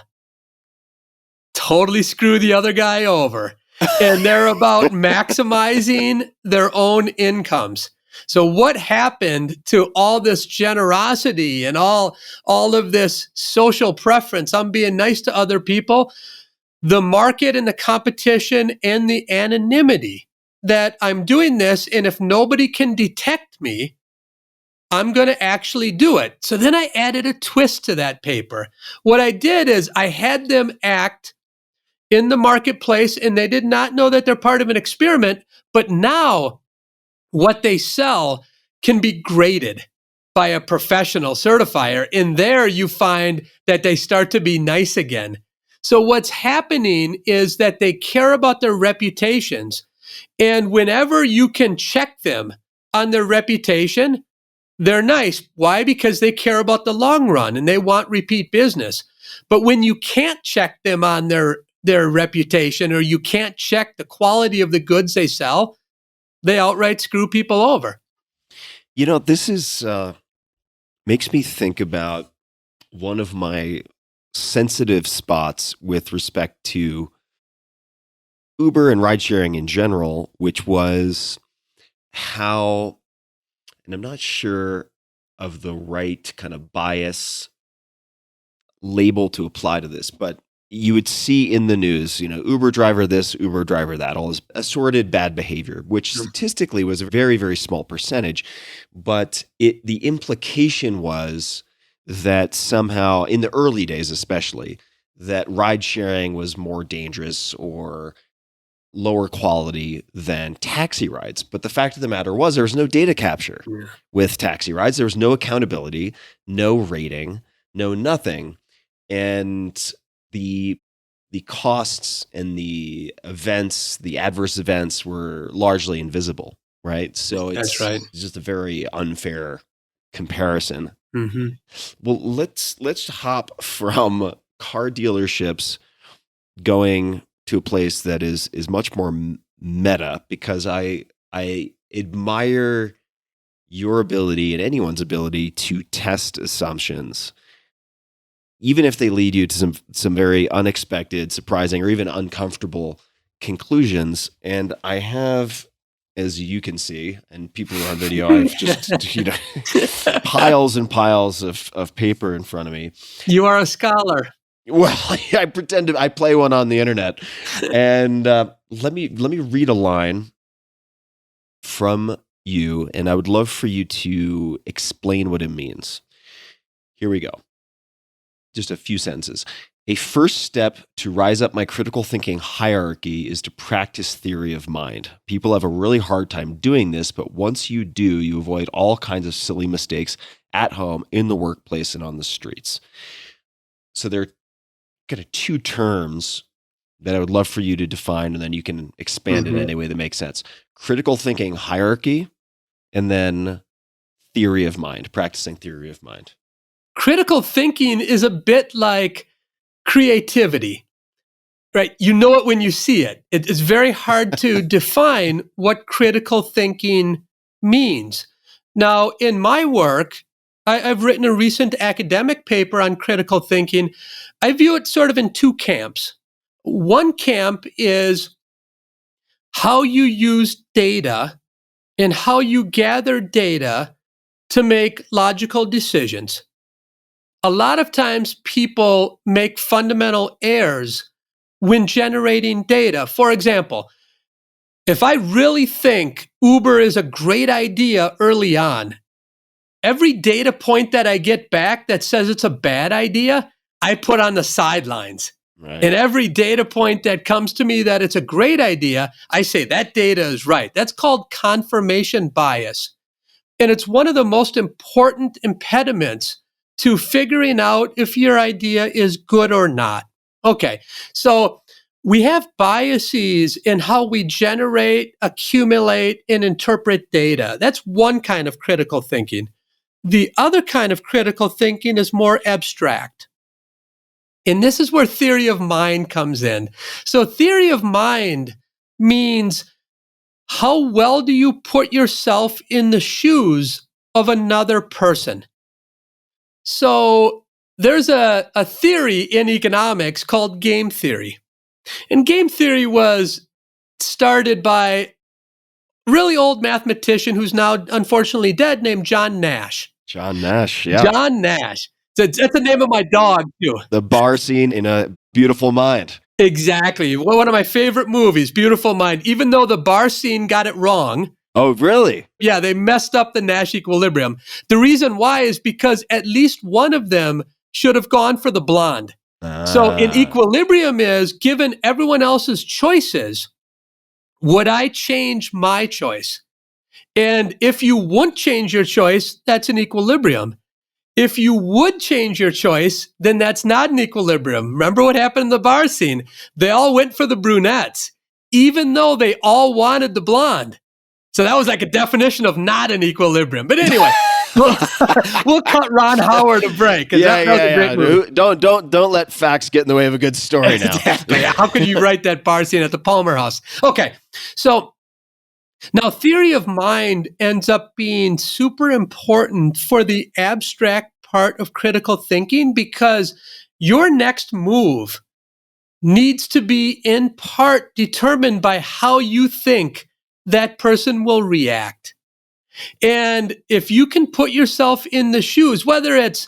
Totally screw the other guy over. And they're about maximizing their own incomes. So what happened to all this generosity and all of this social preference? I'm being nice to other people. The market and the competition and the anonymity that I'm doing this, and if nobody can detect me, I'm going to actually do it. So then I added a twist to that paper. What I did is I had them act in the marketplace, and they did not know that they're part of an experiment, but now what they sell can be graded by a professional certifier. And there you find that they start to be nice again. So what's happening is that they care about their reputations. And whenever you can check them on their reputation, they're nice. Why? Because they care about the long run and they want repeat business. But when you can't check them on their reputation, or you can't check the quality of the goods they sell, they outright screw people over. This is makes me think about one of my sensitive spots with respect to Uber and ride sharing in general, which was how, and I'm not sure of the right kind of bias label to apply to this, but you would see in the news, Uber driver this, Uber driver that, all this assorted bad behavior, which statistically was a very, very small percentage. But the implication was that somehow, in the early days especially, that ride sharing was more dangerous or lower quality than taxi rides. But the fact of the matter was there was no data capture with taxi rides. There was no accountability, no rating, no nothing. And the costs and the events, the adverse events were largely invisible, right? So it's That's right. just a very unfair comparison. Mm-hmm. Well, let's hop from car dealerships going to a place that is much more meta, because I admire your ability and anyone's ability to test assumptions, even if they lead you to some very unexpected, surprising, or even uncomfortable conclusions. And I have, as you can see, and people who are on video, I've just piles and piles of paper in front of me. You are a scholar. Well, I pretend I play one on the internet, and let me read a line from you, and I would love for you to explain what it means. Here we go. Just a few sentences. A first step to rise up my critical thinking hierarchy is to practice theory of mind. People have a really hard time doing this, but once you do, you avoid all kinds of silly mistakes at home, in the workplace, and on the streets. So there are kind of two terms that I would love for you to define, and then you can expand it in any way that makes sense. Critical thinking hierarchy, and then theory of mind, practicing theory of mind. Critical thinking is a bit like creativity, right? You know it when you see it. It's very hard to define what critical thinking means. Now, in my work, I've written a recent academic paper on critical thinking. I view it sort of in two camps. One camp is how you use data and how you gather data to make logical decisions. A lot of times people make fundamental errors when generating data. For example, if I really think Uber is a great idea early on, every data point that I get back that says it's a bad idea, I put on the sidelines. Right. And every data point that comes to me that it's a great idea, I say that data is right. That's called confirmation bias. And it's one of the most important impediments to figuring out if your idea is good or not. Okay, so we have biases in how we generate, accumulate, and interpret data. That's one kind of critical thinking. The other kind of critical thinking is more abstract. And this is where theory of mind comes in. So theory of mind means how well do you put yourself in the shoes of another person? So there's a theory in economics called game theory. And game theory was started by a really old mathematician who's now unfortunately dead named John Nash. John Nash, yeah. John Nash. That's the name of my dog, too. The bar scene in A Beautiful Mind. Exactly. One of my favorite movies, Beautiful Mind, even though the bar scene got it wrong. Oh, really? Yeah, they messed up the Nash equilibrium. The reason why is because at least one of them should have gone for the blonde. So in equilibrium is, given everyone else's choices, would I change my choice? And if you won't change your choice, that's an equilibrium. If you would change your choice, then that's not an equilibrium. Remember what happened in the bar scene? They all went for the brunettes, even though they all wanted the blonde. So that was like a definition of not an equilibrium. But anyway, we'll cut Ron Howard a break. Don't let facts get in the way of a good story now. Exactly. How could you write that bar scene at the Palmer House? Okay, so now theory of mind ends up being super important for the abstract part of critical thinking, because your next move needs to be in part determined by how you think that person will react. And if you can put yourself in the shoes, whether it's,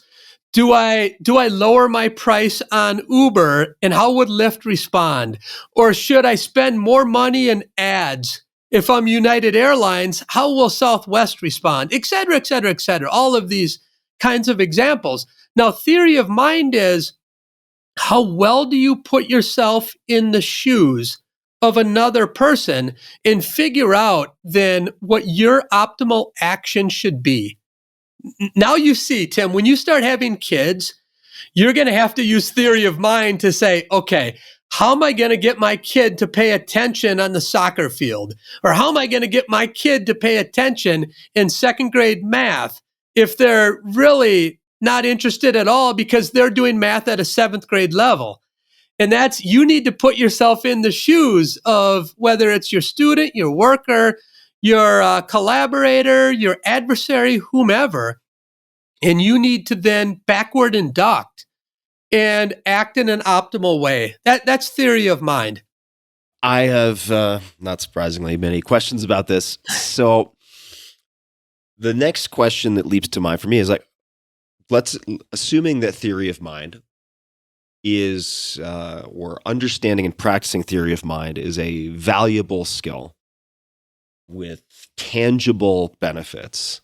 do I lower my price on Uber and how would Lyft respond? Or should I spend more money in ads? If I'm United Airlines, how will Southwest respond? Et cetera, et cetera, et cetera. All of these kinds of examples. Now, theory of mind is, how well do you put yourself in the shoes of another person and figure out then what your optimal action should be? Now you see, Tim, when you start having kids, you're going to have to use theory of mind to say, okay, how am I going to get my kid to pay attention on the soccer field? Or how am I going to get my kid to pay attention in second grade math if they're really not interested at all because they're doing math at a 7th grade level. And that's, you need to put yourself in the shoes of whether it's your student, your worker, your collaborator, your adversary, whomever. And you need to then backward induct and act in an optimal way. That's theory of mind. I have, not surprisingly, many questions about this. So the next question that leaps to mind for me is like, assuming that theory of mind is, or understanding and practicing theory of mind is a valuable skill with tangible benefits.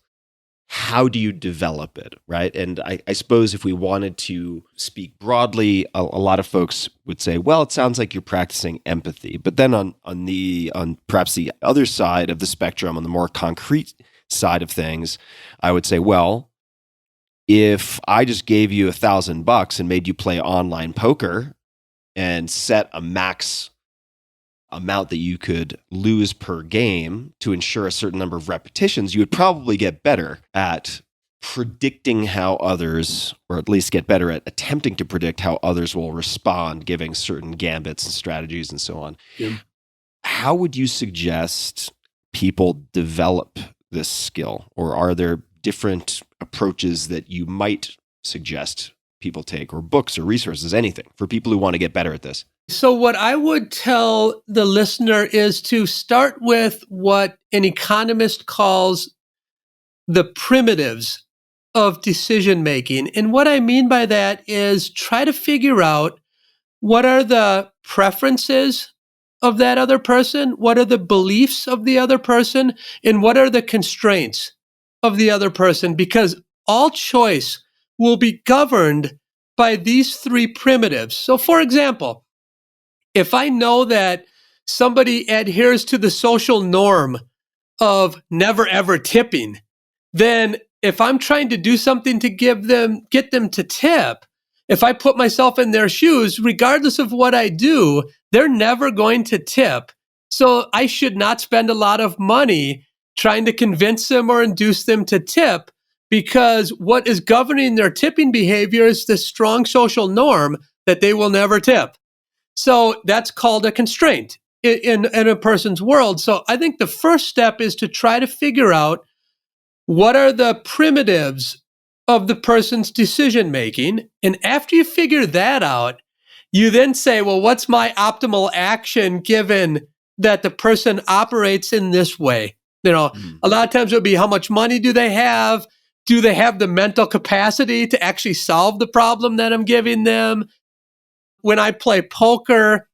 How do you develop it, right? And I suppose if we wanted to speak broadly, a lot of folks would say, well, it sounds like you're practicing empathy. But then on perhaps the other side of the spectrum, on the more concrete side of things, I would say, well, if I just gave you $1,000 and made you play online poker and set a max amount that you could lose per game to ensure a certain number of repetitions, you would probably get better at predicting how others, or at least get better at attempting to predict how others will respond, giving certain gambits and strategies and so on. Yeah. How would you suggest people develop this skill? Or are there different approaches that you might suggest people take, or books or resources, anything for people who want to get better at this? So what I would tell the listener is to start with what an economist calls the primitives of decision making. And what I mean by that is try to figure out what are the preferences of that other person, what are the beliefs of the other person, and what are the constraints of the other person, because all choice will be governed by these 3 primitives. So for example, if I know that somebody adheres to the social norm of never ever tipping, then if I'm trying to do something to get them to tip, if I put myself in their shoes, regardless of what I do, they're never going to tip. So I should not spend a lot of money trying to convince them or induce them to tip, because what is governing their tipping behavior is the strong social norm that they will never tip. So that's called a constraint in a person's world. So I think the first step is to try to figure out what are the primitives of the person's decision making. And after you figure that out, you then say, well, what's my optimal action given that the person operates in this way? A lot of times it would be, how much money do they have? Do they have the mental capacity to actually solve the problem that I'm giving them? When I play poker,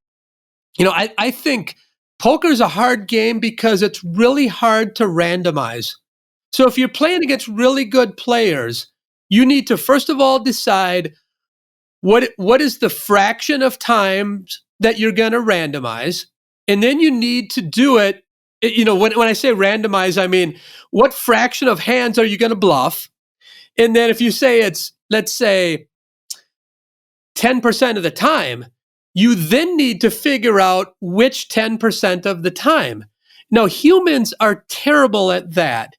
I think poker is a hard game because it's really hard to randomize. So if you're playing against really good players, you need to first of all decide what is the fraction of times that you're going to randomize. And then you need to do it. When I say randomize, I mean, what fraction of hands are you going to bluff? And then if you say it's, let's say, 10% of the time, you then need to figure out which 10% of the time. Now, humans are terrible at that.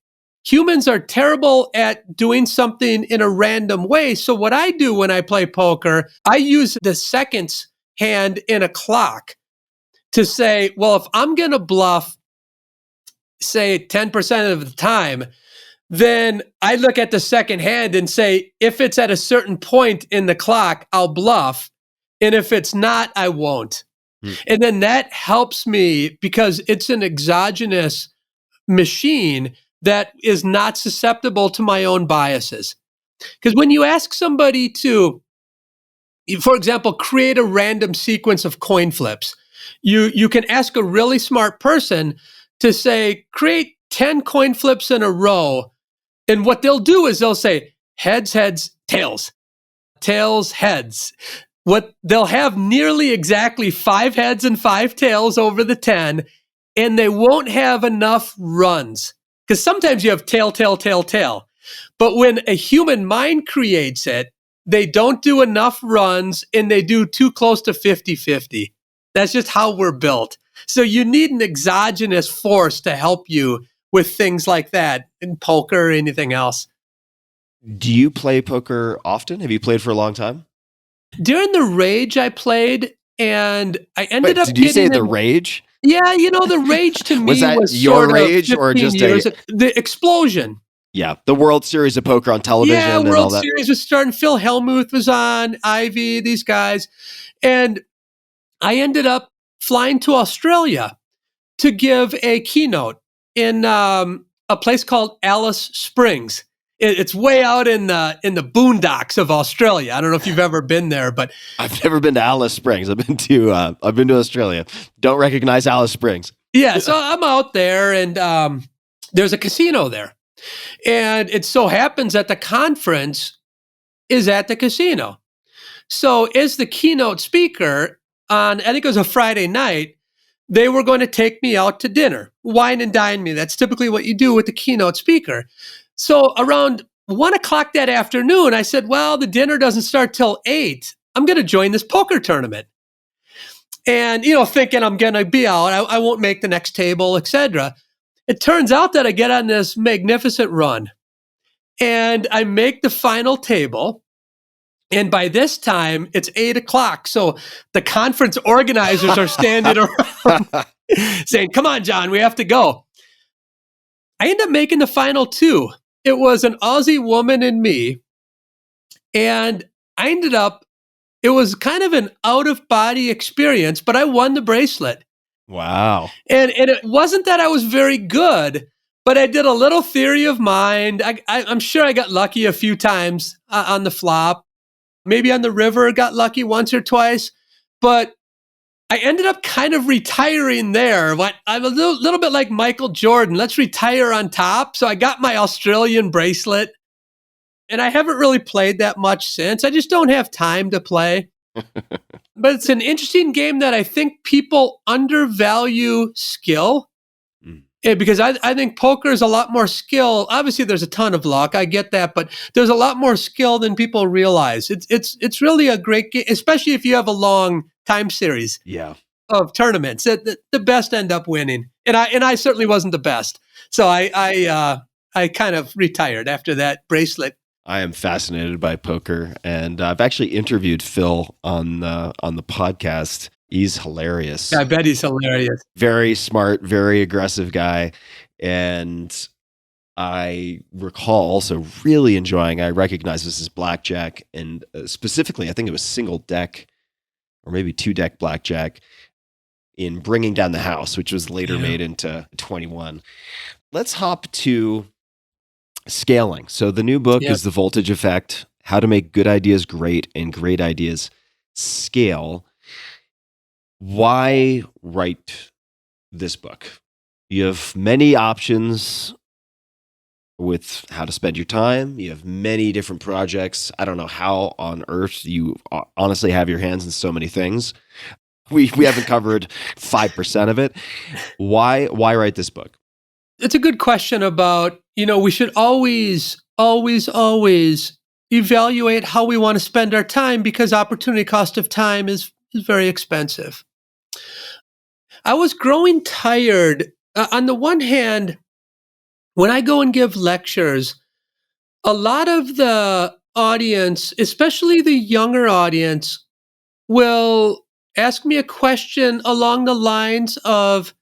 Humans are terrible at doing something in a random way. So what I do when I play poker, I use the seconds hand in a clock to say, well, if I'm going to bluff, say 10% of the time, then I look at the second hand and say, if it's at a certain point in the clock, I'll bluff. And if it's not, I won't. And then that helps me because it's an exogenous machine that is not susceptible to my own biases. Because when you ask somebody to, for example, create a random sequence of coin flips, you can ask a really smart person to say, create 10 coin flips in a row. And what they'll do is they'll say, heads, heads, tails, tails, heads. What they'll have nearly exactly 5 heads and 5 tails over the 10, and they won't have enough runs. Because sometimes you have tail, tail, tail, tail. But when a human mind creates it, they don't do enough runs and they do too close to 50-50. That's just how we're built. So you need an exogenous force to help you with things like that in poker or anything else. Do you play poker often? Have you played for a long time? During the Rage, I played, and I ended Wait, up did you say getting the in. rage? Yeah, the Rage to Was me that was your sort of rage or 15 just a years. The explosion. yeah, the World Series of Poker on Yeah, television and all World that? Series was starting. Phil Hellmuth was on, Ivy, these guys. And I ended up flying to Australia to give a keynote in a place called Alice Springs. It's way out in the boondocks of Australia. I don't know if you've ever been there, but I've never been to Alice Springs. I've been to Australia. Don't recognize Alice Springs. yeah. So I'm out there, and there's a casino there, and it so happens that the conference is at the casino. So as the keynote speaker on, I think it was a Friday night, they were going to take me out to dinner, wine and dine me. That's typically what you do with the keynote speaker. So around 1 o'clock that afternoon, I said, well, the dinner doesn't start till 8. I'm going to join this poker tournament. And, thinking I'm going to be out, I won't make the next table, etc. It turns out that I get on this magnificent run and I make the final table. And by this time, it's 8 o'clock. So the conference organizers are standing around saying, come on, John, we have to go. I end up making the final two. It was an Aussie woman and me. And it was kind of an out of body experience, but I won the bracelet. Wow. And it wasn't that I was very good, but I did a little theory of mind. I'm sure I got lucky a few times on the flop. Maybe on the river, got lucky once or twice, but I ended up kind of retiring there. I'm a little bit like Michael Jordan. Let's retire on top. So I got my Australian bracelet, and I haven't really played that much since. I just don't have time to play. But it's an interesting game that I think people undervalue skill. Because I think poker is a lot more skill. Obviously, there's a ton of luck. I get that, but there's a lot more skill than people realize. It's really a great game, especially if you have a long time series Yeah. of tournaments. The best end up winning, and I certainly wasn't the best. So I kind of retired after that bracelet. I am fascinated by poker, and I've actually interviewed Phil on the podcast. He's hilarious. I bet he's hilarious. Very smart, very aggressive guy. And I recall also really enjoying, I recognize this as blackjack, and specifically, I think it was single deck or maybe 2-deck blackjack in Bringing Down the House, which was later made into 21. Let's hop to scaling. So the new book is The Voltage Effect, How to Make Good Ideas Great and Great Ideas Scale. Why write this book? You have many options with how to spend your time. You have many different projects. I don't know how on earth you honestly have your hands in so many things. We haven't covered 5% of it. Why write this book? It's a good question about, we should always evaluate how we want to spend our time, because opportunity cost of time is very expensive. I was growing tired. On the one hand, when I go and give lectures, a lot of the audience, especially the younger audience, will ask me a question along the lines of,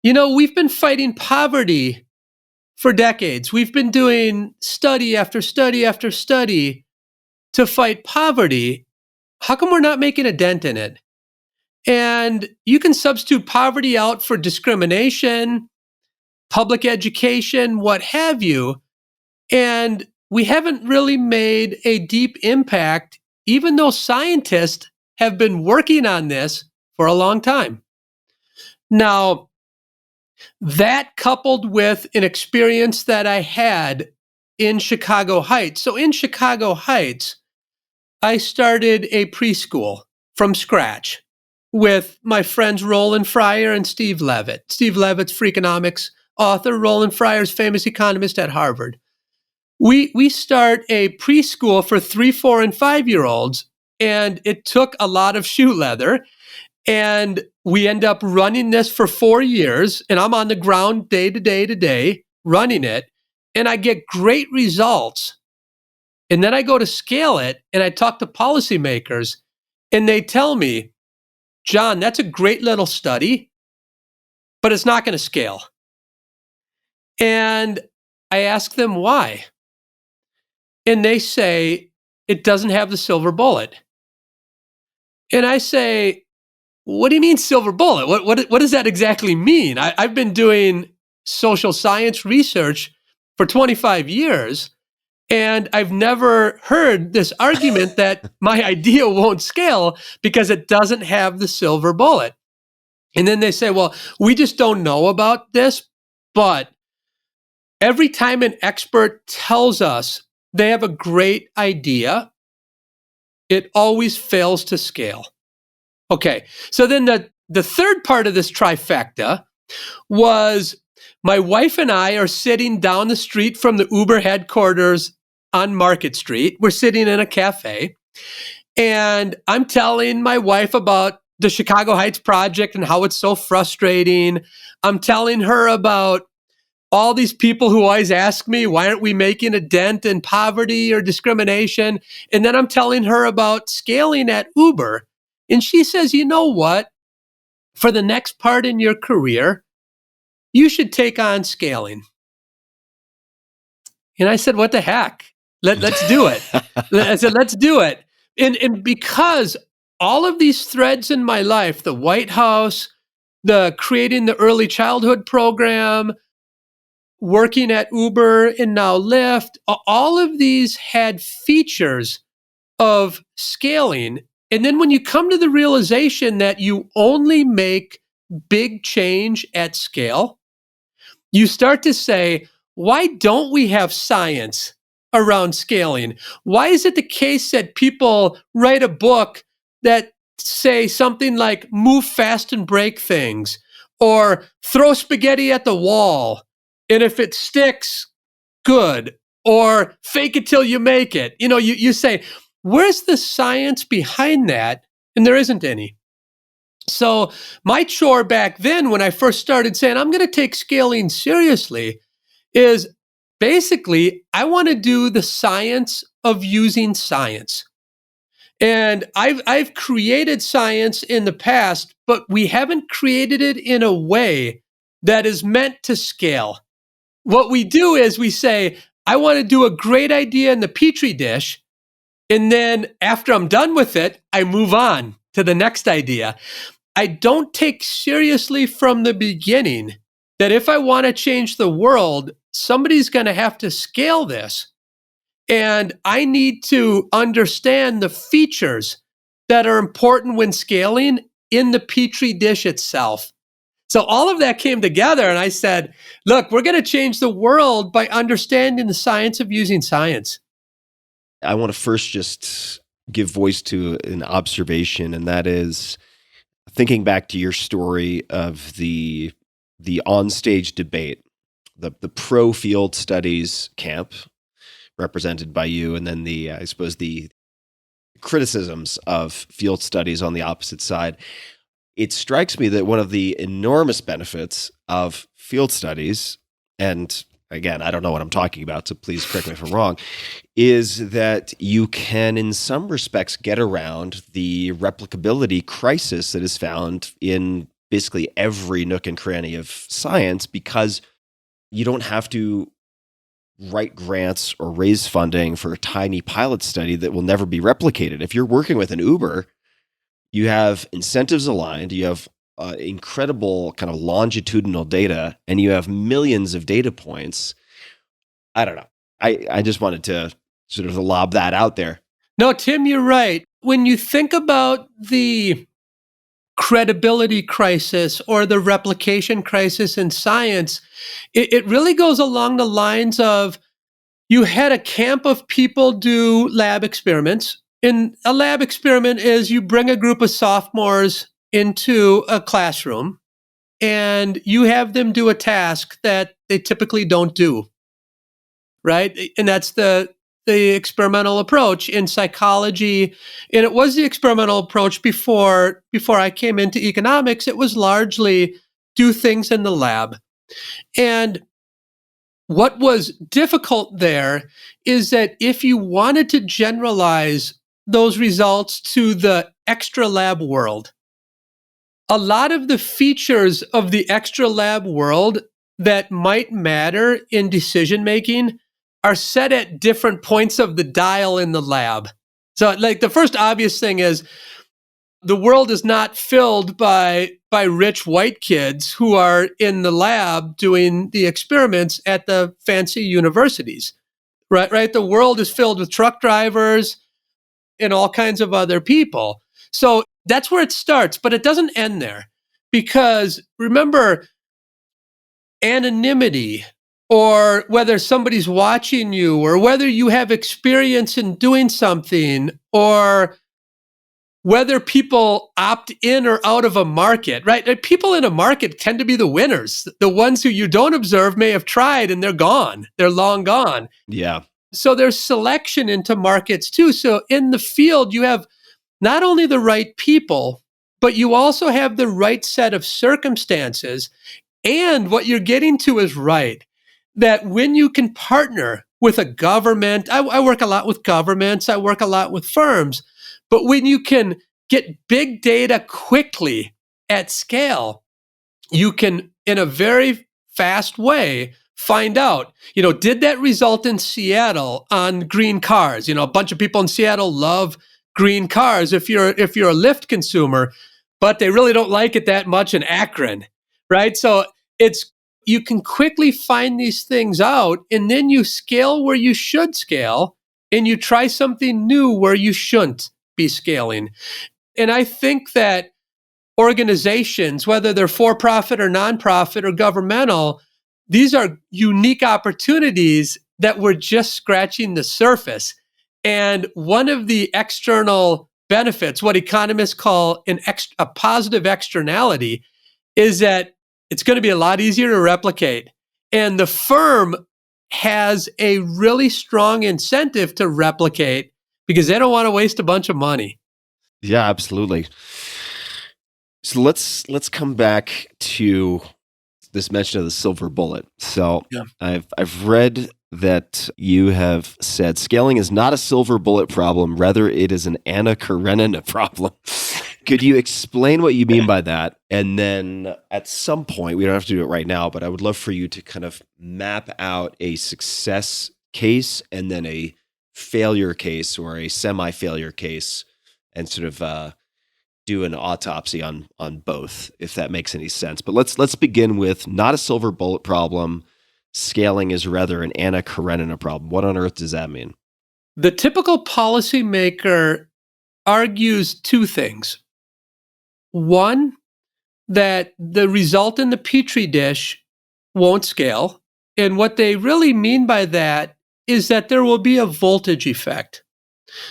we've been fighting poverty for decades. We've been doing study after study after study to fight poverty. How come we're not making a dent in it? And you can substitute poverty out for discrimination, public education, what have you. And we haven't really made a deep impact, even though scientists have been working on this for a long time. Now, that coupled with an experience that I had in Chicago Heights. So in Chicago Heights, I started a preschool from scratch with my friends Roland Fryer and Steve Levitt. Steve Levitt's Freakonomics author, Roland Fryer's famous economist at Harvard. We start a preschool for 3, 4, and 5-year-olds, and it took a lot of shoe leather. And we end up running this for 4 years, and I'm on the ground day to day running it, and I get great results And then I go to scale it and I talk to policymakers and they tell me, John, that's a great little study, but it's not going to scale. And I ask them why. And they say, it doesn't have the silver bullet. And I say, what do you mean silver bullet? What does that exactly mean? I've been doing social science research for 25 years, and I've never heard this argument that my idea won't scale because it doesn't have the silver bullet. And then they say, well, we just don't know about this, but every time an expert tells us they have a great idea, it always fails to scale. Okay, so then the third part of this trifecta was my wife and I are sitting down the street from the Uber headquarters on Market Street. We're sitting in a cafe, and I'm telling my wife about the Chicago Heights project and how it's so frustrating. I'm telling her about all these people who always ask me, why aren't we making a dent in poverty or discrimination? And then I'm telling her about scaling at Uber. And she says, you know what? For the next part in your career, you should take on scaling. And I said, what the heck? Let's do it. I said, let's do it. And because all of these threads in my life, the White House, the creating the early childhood program, working at Uber and now Lyft, all of these had features of scaling. And then when you come to the realization that you only make big change at scale, you start to say, why don't we have science around scaling? Why is it the case that people write a book that say something like move fast and break things, or throw spaghetti at the wall, and if it sticks, good, or fake it till you make it? You know, you say, where's the science behind that? And there isn't any. So my chore back then, when I first started saying, I'm going to take scaling seriously, is basically, I want to do the science of using science. And I've created science in the past, but we haven't created it in a way that is meant to scale. What we do is we say, I want to do a great idea in the Petri dish. And then after I'm done with it, I move on to the next idea. I don't take seriously from the beginning that if I want to change the world, somebody's going to have to scale this. And I need to understand the features that are important when scaling in the Petri dish itself. So all of that came together, and I said, look, we're going to change the world by understanding the science of using science. I want to first just give voice to an observation, and that is thinking back to your story of the onstage debate, the pro field studies camp represented by you, and then the I suppose the criticisms of field studies on the opposite side. It strikes me that one of the enormous benefits of field studies, and again, I don't know what I'm talking about, so please correct me if I'm wrong, is that you can, in some respects, get around the replicability crisis that is found in basically every nook and cranny of science, because you don't have to write grants or raise funding for a tiny pilot study that will never be replicated. If you're working with an Uber, you have incentives aligned, you have incredible kind of longitudinal data, and you have millions of data points. I don't know. I just wanted to sort of lob that out there. No, Tim, you're right. When you think about the credibility crisis or the replication crisis in science, it really goes along the lines of you had a camp of people do lab experiments. And a lab experiment is you bring a group of sophomores into a classroom and you have them do a task that they typically don't do, right? And that's the experimental approach in psychology. And it was the experimental approach before I came into economics. It was largely do things in the lab. And What was difficult there is that if you wanted to generalize those results to the extra lab world, a lot of the features of the extra lab world that might matter in decision making are set at different points of the dial in the lab. So, like, the first obvious thing is the world is not filled by rich white kids who are in the lab doing the experiments at the fancy universities. Right? The world is filled with truck drivers and all kinds of other people. So that's where it starts, but it doesn't end there. Because remember, anonymity, or whether somebody's watching you, or whether you have experience in doing something, or whether people opt in or out of a market, right? People in a market tend to be the winners. The ones who you don't observe may have tried and they're gone. They're long gone. Yeah. So there's selection into markets too. So in the field, you have not only the right people, but you also have the right set of circumstances. And what you're getting to is right. That when you can partner with a government, I work a lot with governments, I work a lot with firms, but when you can get big data quickly at scale, you can, in a very fast way, find out, did that result in Seattle on green cars? A bunch of people in Seattle love green cars if you're a Lyft consumer, but they really don't like it that much in Akron, right? So you can quickly find these things out, and then you scale where you should scale, and you try something new where you shouldn't be scaling. And I think that organizations, whether they're for-profit or nonprofit or governmental, these are unique opportunities that we're just scratching the surface. And one of the external benefits, what economists call a positive externality, is that it's going to be a lot easier to replicate. And the firm has a really strong incentive to replicate because they don't want to waste a bunch of money. Yeah, absolutely. So let's come back to this mention of the silver bullet. So Yeah. I've read that you have said scaling is not a silver bullet problem, rather it is an Anna Karenina problem. Could you explain what you mean by that? And then at some point, we don't have to do it right now, but I would love for you to kind of map out a success case and then a failure case or a semi-failure case and sort of do an autopsy on both, if that makes any sense. But let's begin with not a silver bullet problem. Scaling is rather an Anna Karenina problem. What on earth does that mean? The typical policymaker argues two things. One, that the result in the Petri dish won't scale. And what they really mean by that is that there will be a voltage effect.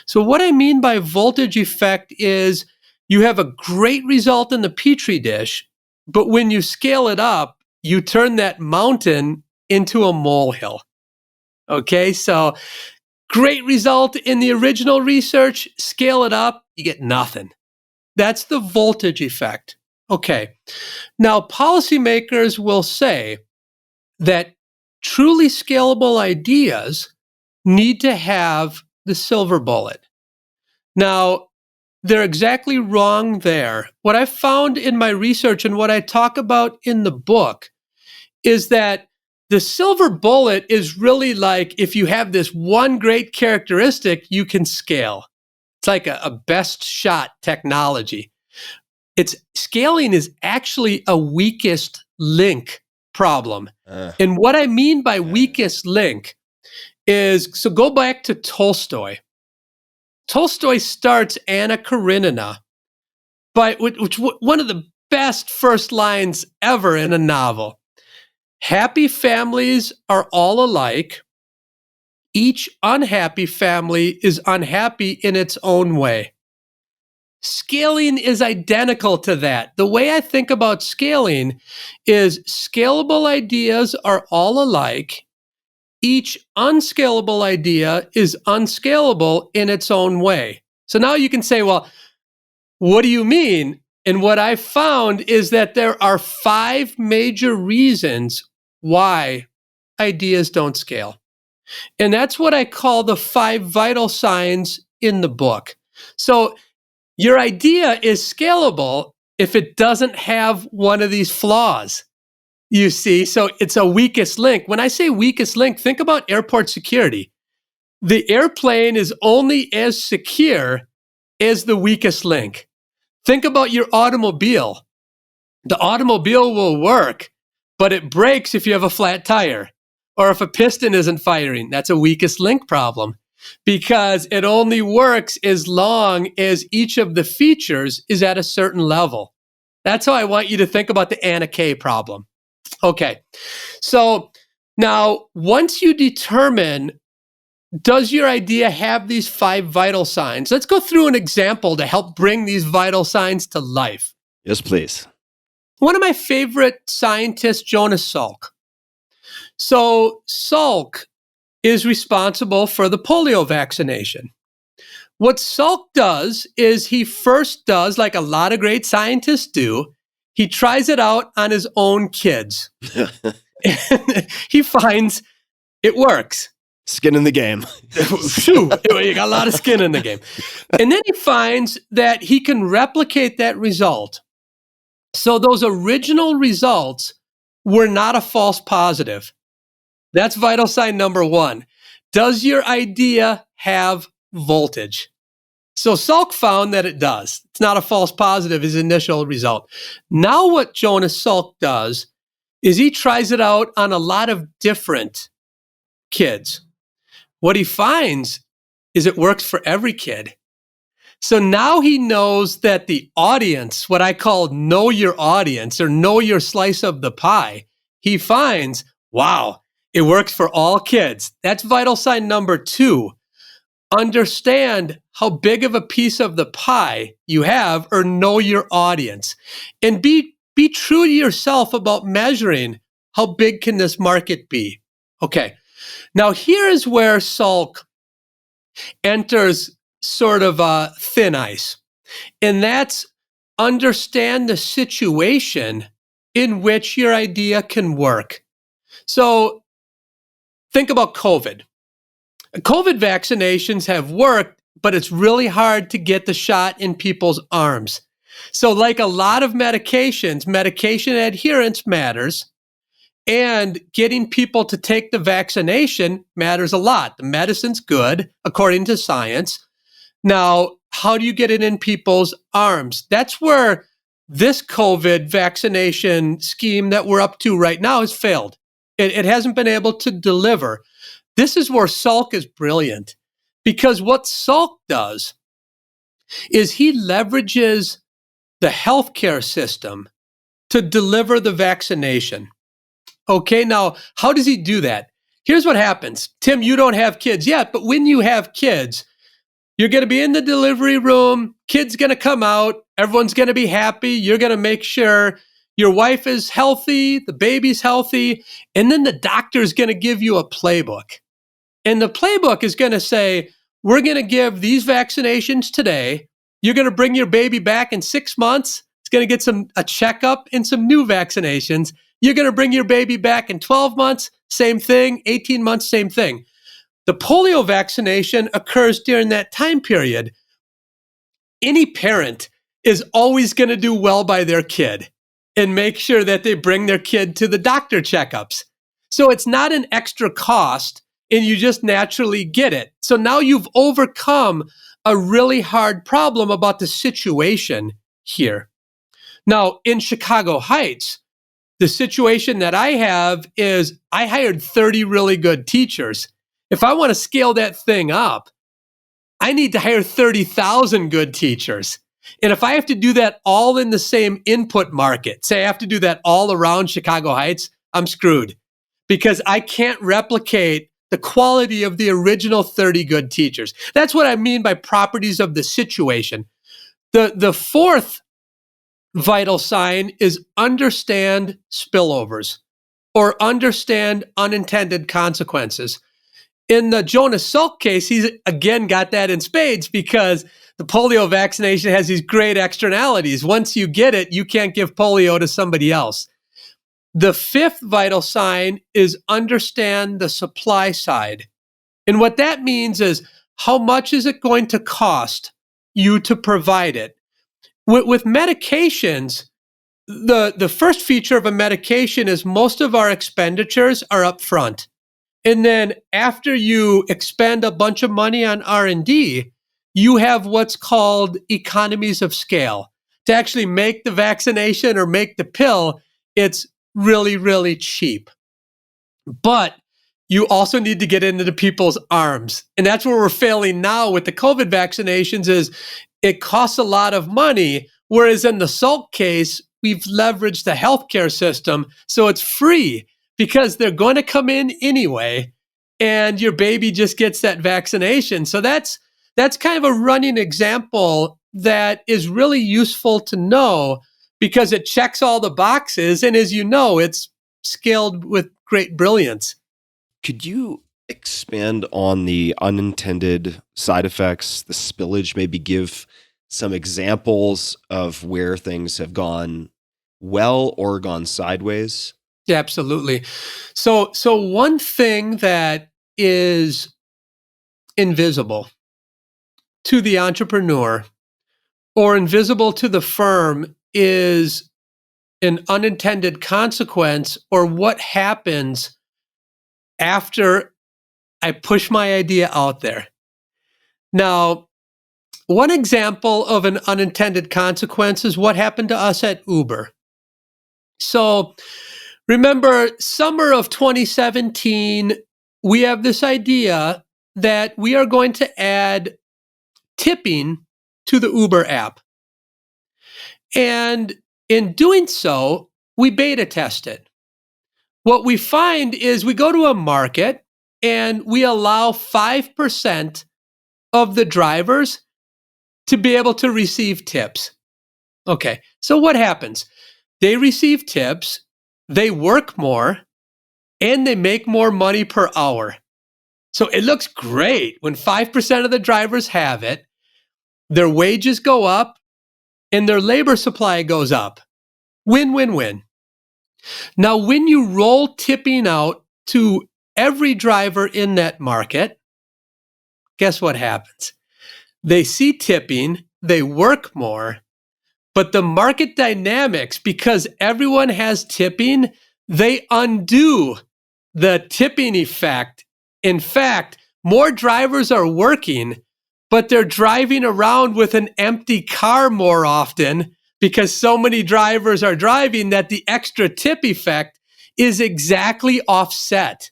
So what I mean by voltage effect is you have a great result in the Petri dish, but when you scale it up, you turn that mountain into a molehill. Okay, so great result in the original research, scale it up, you get nothing. That's the voltage effect. Okay, now policymakers will say that truly scalable ideas need to have the silver bullet. Now, they're exactly wrong there. What I found in my research and what I talk about in the book is that the silver bullet is really like if you have this one great characteristic, you can scale. It's like a best shot technology. Scaling is actually a weakest link problem. And what I mean by weakest link is, so go back to Tolstoy. Tolstoy starts Anna Karenina by which one of the best first lines ever in a novel. Happy families are all alike. Each unhappy family is unhappy in its own way. Scaling is identical to that. The way I think about scaling is scalable ideas are all alike. Each unscalable idea is unscalable in its own way. So now you can say, well, what do you mean? And what I found is that there are 5 major reasons why ideas don't scale. And that's what I call the 5 vital signs in the book. So your idea is scalable if it doesn't have one of these flaws, you see. So it's a weakest link. When I say weakest link, think about airport security. The airplane is only as secure as the weakest link. Think about your automobile. The automobile will work, but it breaks if you have a flat tire or if a piston isn't firing. That's a weakest link problem because it only works as long as each of the features is at a certain level. That's how I want you to think about the Anna Kay problem. Okay, so now once you determine, does your idea have these 5 vital signs? Let's go through an example to help bring these vital signs to life. Yes, please. One of my favorite scientists, Jonas Salk. So Salk is responsible for the polio vaccination. What Salk does is he first does, like a lot of great scientists do, he tries it out on his own kids. He finds it works. Skin in the game. Phew, you got a lot of skin in the game. And then he finds that he can replicate that result. So those original results were not a false positive. That's vital sign number 1. Does your idea have voltage? So Salk found that it does. It's not a false positive, his initial result. Now what Jonas Salk does is he tries it out on a lot of different kids. What he finds is it works for every kid. So now he knows that the audience, what I call know your audience or know your slice of the pie, he finds, wow, it works for all kids. That's vital sign number 2. Understand how big of a piece of the pie you have or know your audience. And be true to yourself about measuring how big can this market be. Okay, now here is where Salk enters sort of thin ice. And that's understand the situation in which your idea can work. So think about COVID. COVID vaccinations have worked, but it's really hard to get the shot in people's arms. So like a lot of medications, medication adherence matters, and getting people to take the vaccination matters a lot. The medicine's good, according to science. Now, how do you get it in people's arms? That's where this COVID vaccination scheme that we're up to right now has failed. It hasn't been able to deliver. This is where Salk is brilliant, because what Salk does is he leverages the healthcare system to deliver the vaccination. Okay, now, how does he do that? Here's what happens. Tim, you don't have kids yet, but when you have kids, you're going to be in the delivery room, kid's going to come out, everyone's going to be happy, you're going to make sure your wife is healthy, the baby's healthy, and then the doctor's going to give you a playbook. And the playbook is going to say, we're going to give these vaccinations today. You're going to bring your baby back in 6 months. It's going to get a checkup and some new vaccinations. You're going to bring your baby back in 12 months, same thing, 18 months, same thing. The polio vaccination occurs during that time period. Any parent is always going to do well by their kid and make sure that they bring their kid to the doctor checkups. So it's not an extra cost, and you just naturally get it. So now you've overcome a really hard problem about the situation here. Now, in Chicago Heights, the situation that I have is I hired 30 really good teachers. If I want to scale that thing up, I need to hire 30,000 good teachers. And if I have to do that all in the same input market, say I have to do that all around Chicago Heights, I'm screwed because I can't replicate the quality of the original 30 good teachers. That's what I mean by properties of the situation. The fourth vital sign is understand spillovers or understand unintended consequences. In the Jonas Salk case, he's again got that in spades because the polio vaccination has these great externalities. Once you get it, you can't give polio to somebody else. The fifth vital sign is understand the supply side. And what that means is, how much is it going to cost you to provide it? With medications, the first feature of a medication is most of our expenditures are upfront. And then after you expend a bunch of money on R&D, you have what's called economies of scale. To actually make the vaccination or make the pill, it's really, really cheap. But you also need to get into the people's arms. And that's where we're failing now with the COVID vaccinations is it costs a lot of money. Whereas in the Salk case, we've leveraged the healthcare system. So it's free because they're going to come in anyway. And your baby just gets that vaccination. So that's kind of a running example that is really useful to know because it checks all the boxes. And as you know, it's scaled with great brilliance. Could you expand on the unintended side effects, the spillage, maybe give some examples of where things have gone well or gone sideways? Yeah, absolutely. So one thing that is invisible to the entrepreneur or invisible to the firm is an unintended consequence or what happens after I push my idea out there. Now, one example of an unintended consequence is what happened to us at Uber. So remember, summer of 2017, we have this idea that we are going to add tipping to the Uber app. And in doing so, we beta test it. What we find is we go to a market and we allow 5% of the drivers to be able to receive tips. Okay, so what happens? They receive tips, they work more, and they make more money per hour. So it looks great when 5% of the drivers have it, their wages go up, and their labor supply goes up. Win, win, win. Now, when you roll tipping out to every driver in that market, guess what happens? They see tipping, they work more, but the market dynamics, because everyone has tipping, they undo the tipping effect. In fact, more drivers are working, but they're driving around with an empty car more often because so many drivers are driving that the extra tip effect is exactly offset.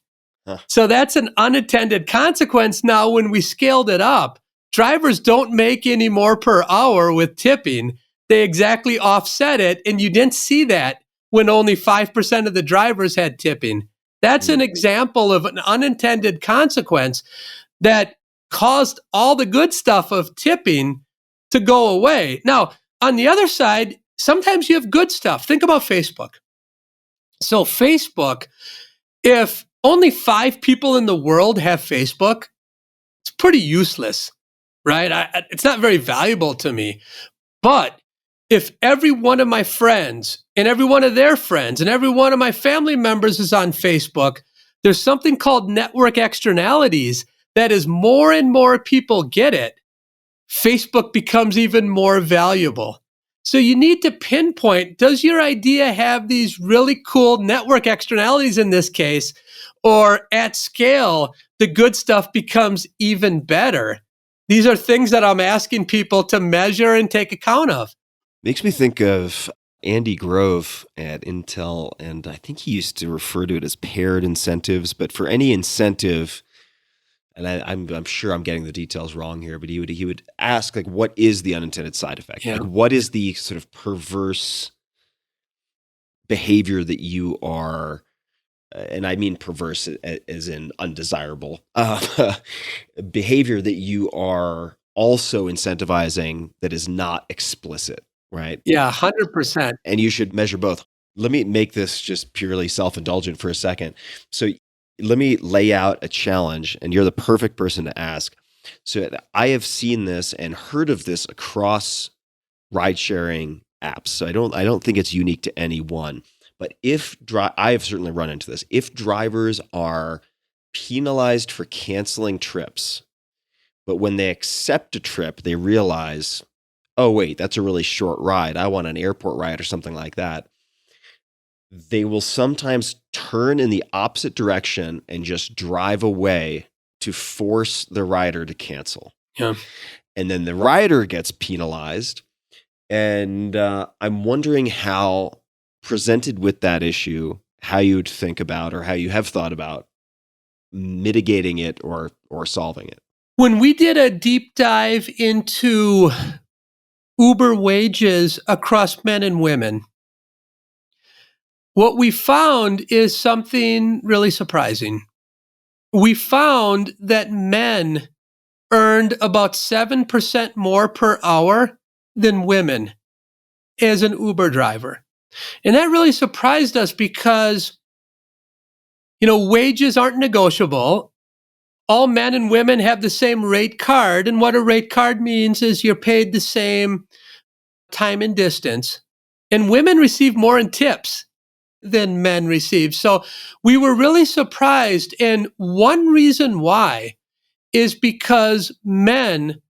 So that's an unintended consequence. Now, when we scaled it up, drivers don't make any more per hour with tipping. They exactly offset it. And you didn't see that when only 5% of the drivers had tipping. That's an example of an unintended consequence that caused all the good stuff of tipping to go away. Now, on the other side, sometimes you have good stuff. Think about Facebook. So Facebook, if only 5 people in the world have Facebook, it's pretty useless, right? It's not very valuable to me. But if every one of my friends and every one of their friends and every one of my family members is on Facebook, there's something called network externalities that as more and more people get it, Facebook becomes even more valuable. So you need to pinpoint, does your idea have these really cool network externalities in this case? Or at scale, the good stuff becomes even better. These are things that I'm asking people to measure and take account of. Makes me think of Andy Grove at Intel, and I think he used to refer to it as paired incentives. But for any incentive, and I'm sure I'm getting the details wrong here, but he would ask, like, what is the unintended side effect? Yeah. Like, what is the sort of perverse behavior that you are, and I mean perverse as in undesirable, behavior that you are also incentivizing that is not explicit, right? Yeah, 100%. And you should measure both. Let me make this just purely self-indulgent for a second. So let me lay out a challenge, and you're the perfect person to ask. So I have seen this and heard of this across ride-sharing apps. So I don't think it's unique to any one. But I've certainly run into this. If drivers are penalized for canceling trips, but when they accept a trip, they realize, oh, wait, that's a really short ride. I want an airport ride or something like that. They will sometimes turn in the opposite direction and just drive away to force the rider to cancel. Yeah. And then the rider gets penalized. And I'm wondering how, presented with that issue, how you would think about or how you have thought about mitigating it or solving it. When we did a deep dive into Uber wages across men and women, what we found is something really surprising. We found that men earned about 7% more per hour than women as an Uber driver. And that really surprised us because, wages aren't negotiable. All men and women have the same rate card. And what a rate card means is you're paid the same time and distance. And women receive more in tips than men receive. So we were really surprised. And one reason why is because men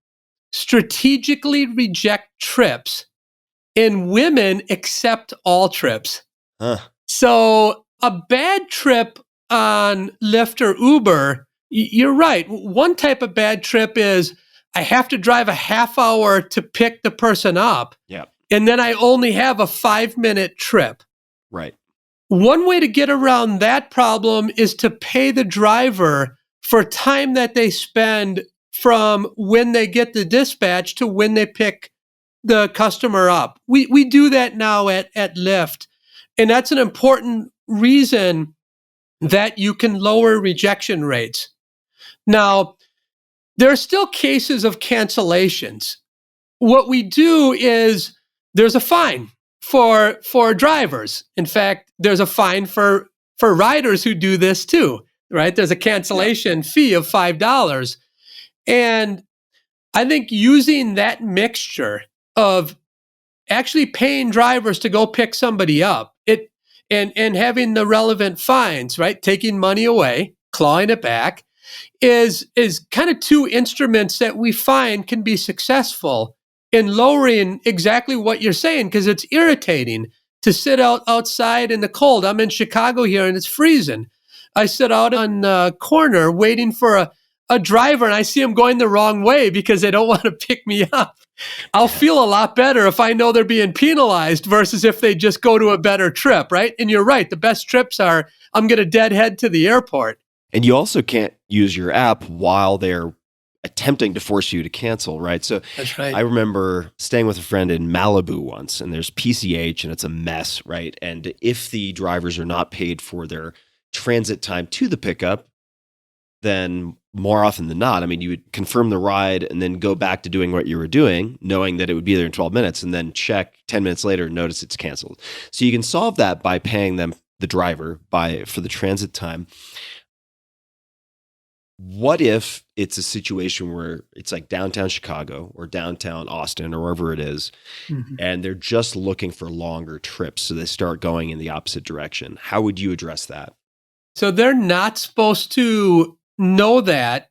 strategically reject trips and women accept all trips. Huh. So a bad trip on Lyft or Uber, you're right. One type of bad trip is I have to drive a half hour to pick the person up. Yeah. And then I only have a 5-minute trip. Right. One way to get around that problem is to pay the driver for time that they spend from when they get the dispatch to when they pick the customer up. We do that now at Lyft. And that's an important reason that you can lower rejection rates. Now, there are still cases of cancellations. What we do is there's a fine for drivers. In fact, there's a fine for riders who do this too, right? There's a cancellation fee of $5. And I think using that mixture of actually paying drivers to go pick somebody up, and having the relevant fines, right? Taking money away, clawing it back, is kind of two instruments that we find can be successful in lowering exactly what you're saying, because it's irritating to sit outside in the cold. I'm in Chicago here and it's freezing. I sit out on the corner waiting for a driver and I see them going the wrong way because they don't want to pick me up. I'll feel a lot better if I know they're being penalized versus if they just go to a better trip, right? And you're right. The best trips are, I'm going to deadhead to the airport. And you also can't use your app while they're attempting to force you to cancel, right? So That's right. I remember staying with a friend in Malibu once, and there's PCH and it's a mess, right? And if the drivers are not paid for their transit time to the pickup, then more often than not, I mean, you would confirm the ride and then go back to doing what you were doing, knowing that it would be there in 12 minutes, and then check 10 minutes later and notice it's canceled. So you can solve that by paying them, the driver, for the transit time. What if it's a situation where it's like downtown Chicago or downtown Austin or wherever it is, and they're just looking for longer trips, so they start going in the opposite direction? How would you address that? So they're not supposed to know that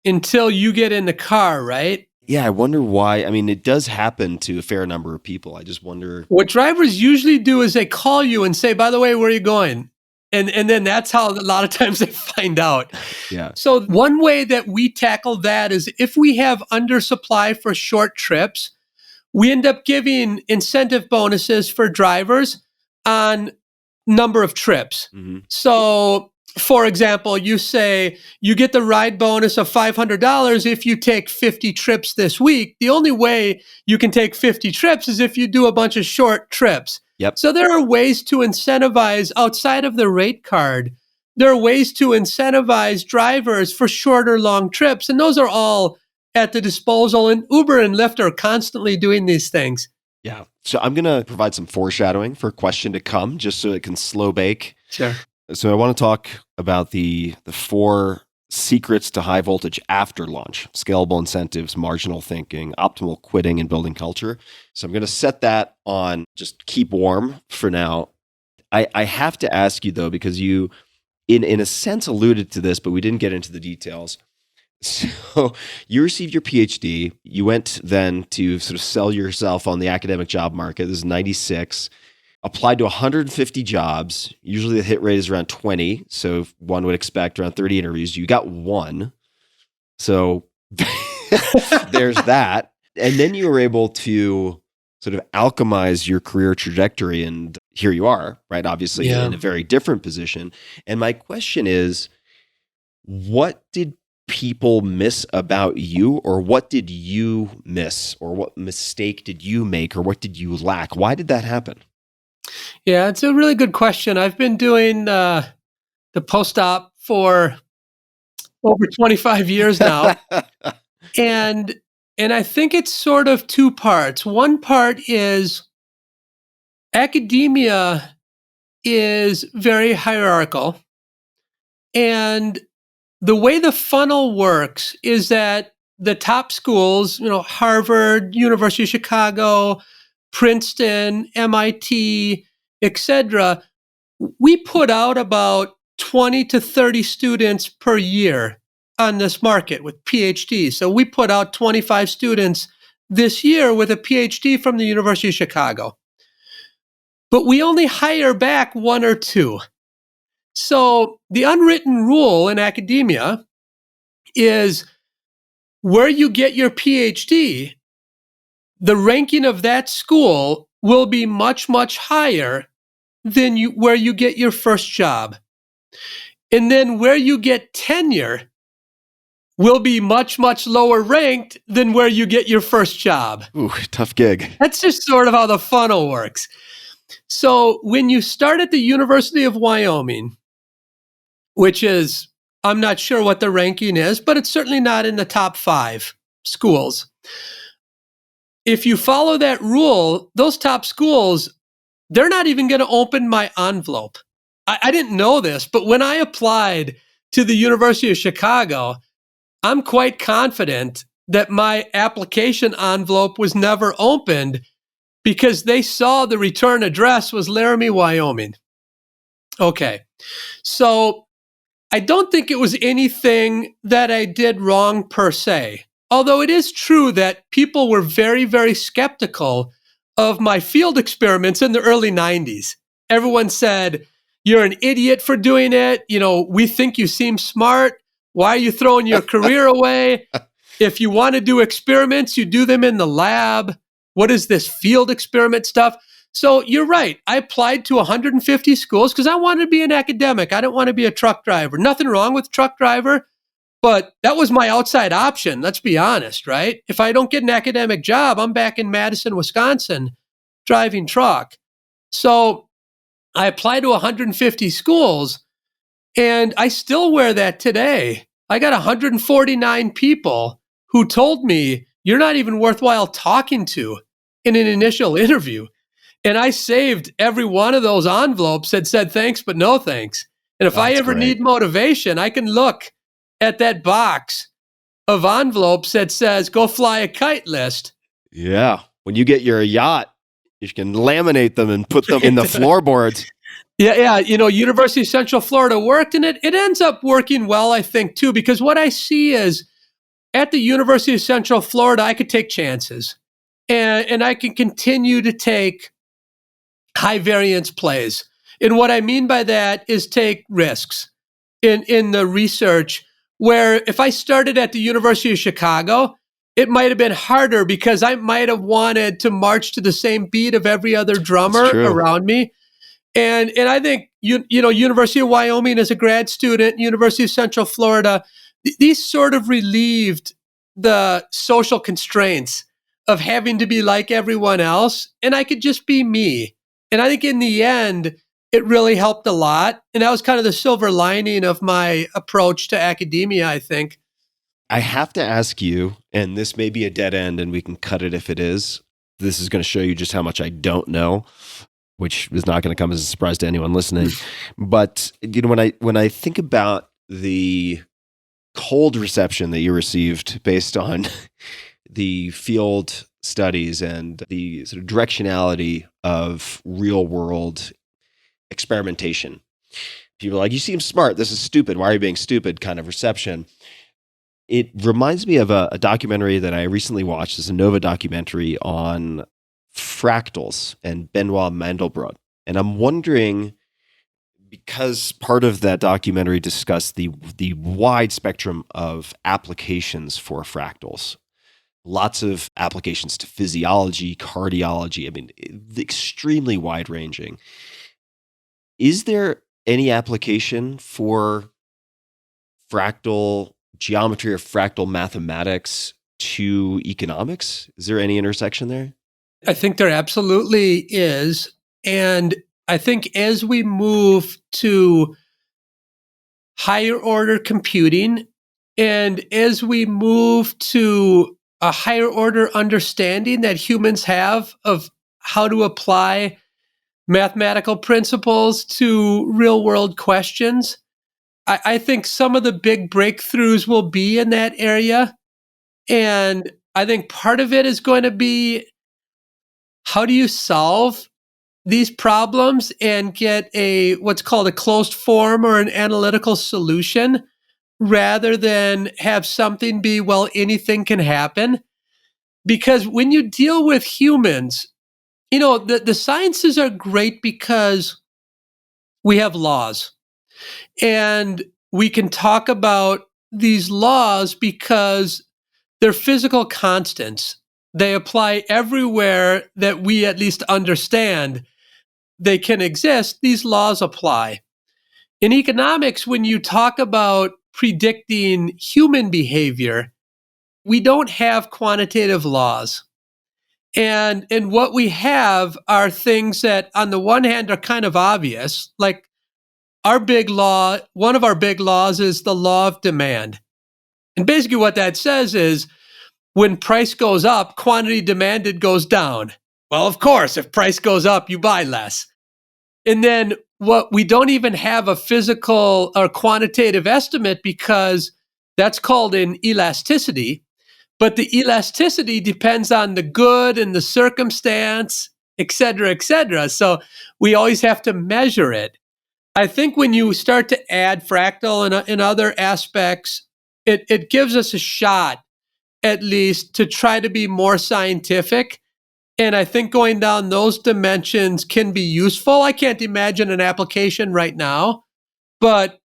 until you get in the car, right? Yeah, I wonder why. I mean, it does happen to a fair number of people. I just wonder. What drivers usually do is they call you and say, by the way, where are you going? And then that's how a lot of times they find out. Yeah. So one way that we tackle that is if we have undersupply for short trips, we end up giving incentive bonuses for drivers on number of trips. So, for example, you say you get the ride bonus of $500 if you take 50 trips this week. The only way you can take 50 trips is if you do a bunch of short trips. Yep. So there are ways to incentivize outside of the rate card. There are ways to incentivize drivers for shorter, long trips. And those are all at the disposal. And Uber and Lyft are constantly doing these things. Yeah. So I'm going to provide some foreshadowing for a question to come, just so it can slow bake. Sure. So I want to talk about the 4 secrets to high voltage after launch: scalable incentives, marginal thinking, optimal quitting, and building culture. So I'm going to set that on just keep warm for now. I have to ask you though, because you, in a sense, alluded to this, but we didn't get into the details. So you received your PhD. You went then to sort of sell yourself on the academic job market. This is 96. Applied to 150 jobs. Usually the hit rate is around 20. So one would expect around 30 interviews. You got one. So there's that. And then you were able to sort of alchemize your career trajectory. And here you are, right? Obviously in a very different position. And my question is, what did people miss about you, or what did you miss, or what mistake did you make, or what did you lack? Why did that happen? Yeah, it's a really good question. I've been doing the post-op for over 25 years now. and I think it's sort of two parts. One part is academia is very hierarchical. And the way the funnel works is that the top schools, Harvard, University of Chicago, Princeton, MIT, etc., we put out about 20 to 30 students per year on this market with PhDs. So we put out 25 students this year with a PhD from the University of Chicago. But we only hire back one or two. So the unwritten rule in academia is where you get your PhD, the ranking of that school will be much, much higher than where you get your first job. And then where you get tenure will be much, much lower ranked than where you get your first job. Ooh, tough gig. That's just sort of how the funnel works. So when you start at the University of Wyoming, which is, I'm not sure what the ranking is, but it's certainly not in the top 5 schools. If you follow that rule, those top schools, they're not even going to open my envelope. I didn't know this, but when I applied to the University of Chicago, I'm quite confident that my application envelope was never opened because they saw the return address was Laramie, Wyoming. Okay, so I don't think it was anything that I did wrong per se. Although it is true that people were very, very skeptical of my field experiments in the early 90s. Everyone said, you're an idiot for doing it. We think you seem smart. Why are you throwing your career away? If you want to do experiments, you do them in the lab. What is this field experiment stuff? So you're right. I applied to 150 schools because I wanted to be an academic. I didn't want to be a truck driver. Nothing wrong with truck driver, but that was my outside option. Let's be honest, right? If I don't get an academic job, I'm back in Madison, Wisconsin, driving truck. So I applied to 150 schools, and I still wear that today. I got 149 people who told me, you're not even worthwhile talking to in an initial interview. And I saved every one of those envelopes that said thanks, but no thanks. And if I ever need motivation, I can look at that box of envelopes that says go fly a kite list. Yeah. When you get your yacht, you can laminate them and put them in the floorboards. Yeah. University of Central Florida worked, and it ends up working well, I think, too, because what I see is at the University of Central Florida, I could take chances and I can continue to take high variance plays. And what I mean by that is take risks in the research, where if I started at the University of Chicago, it might have been harder because I might have wanted to march to the same beat of every other drummer around me. And I think, University of Wyoming as a grad student, University of Central Florida, these sort of relieved the social constraints of having to be like everyone else. And I could just be me. And I think in the end, it really helped a lot. And that was kind of the silver lining of my approach to academia, I think. I have to ask you, and this may be a dead end and we can cut it if it is. This is going to show you just how much I don't know, which is not going to come as a surprise to anyone listening. But when I think about the cold reception that you received based on the field studies and the sort of directionality of real world experimentation. People are like, you seem smart. This is stupid. Why are you being stupid? Kind of reception. It reminds me of a documentary that I recently watched. It's a Nova documentary on fractals and Benoit Mandelbrot. And I'm wondering, because part of that documentary discussed the wide spectrum of applications for fractals, lots of applications to physiology, cardiology. I mean, extremely wide ranging. Is there any application for fractal geometry or fractal mathematics to economics? Is there any intersection there? I think there absolutely is. And I think as we move to higher order computing and as we move to a higher order understanding that humans have of how to apply mathematical principles to real world questions, I think some of the big breakthroughs will be in that area. And I think part of it is going to be, how do you solve these problems and get a what's called a closed form or an analytical solution, rather than have something be, well, anything can happen? Because when you deal with humans, the sciences are great because we have laws and we can talk about these laws because they're physical constants. They apply everywhere that we at least understand they can exist. These laws apply. In economics, when you talk about predicting human behavior, we don't have quantitative laws. And what we have are things that, on the one hand, are kind of obvious. Like our big law, one of our big laws is the law of demand. And basically what that says is when price goes up, quantity demanded goes down. Well, of course, if price goes up, you buy less. And then what we don't even have a physical or quantitative estimate because that's called an elasticity. But the elasticity depends on the good and the circumstance, et cetera, et cetera. So we always have to measure it. I think when you start to add fractal and other aspects, it gives us a shot, at least, to try to be more scientific. And I think going down those dimensions can be useful. I can't imagine an application right now, but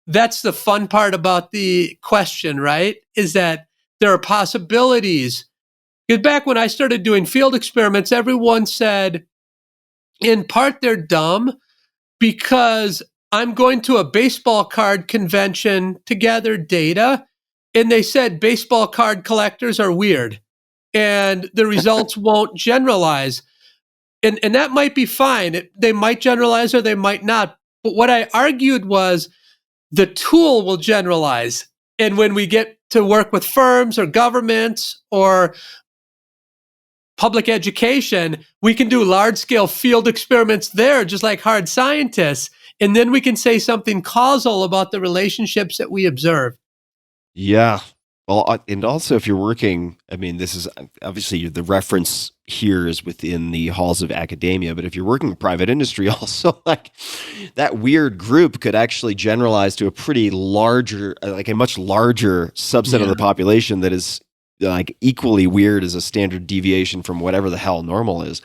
that's the fun part about the question, right? Is that there are possibilities. Because back when I started doing field experiments, everyone said, in part, they're dumb because I'm going to a baseball card convention to gather data. And they said baseball card collectors are weird and the results won't generalize. And that might be fine. They might generalize or they might not. But what I argued was the tool will generalize. And when we get to work with firms or governments or public education, we can do large scale field experiments there, just like hard scientists. And then we can say something causal about the relationships that we observe. Yeah. Well, and also if you're working, I mean, this is obviously the reference here is within the halls of academia, but if you're working in private industry, also like that weird group could actually generalize to a pretty larger, like a much larger subset of the population that is like equally weird as a standard deviation from whatever the hell normal is.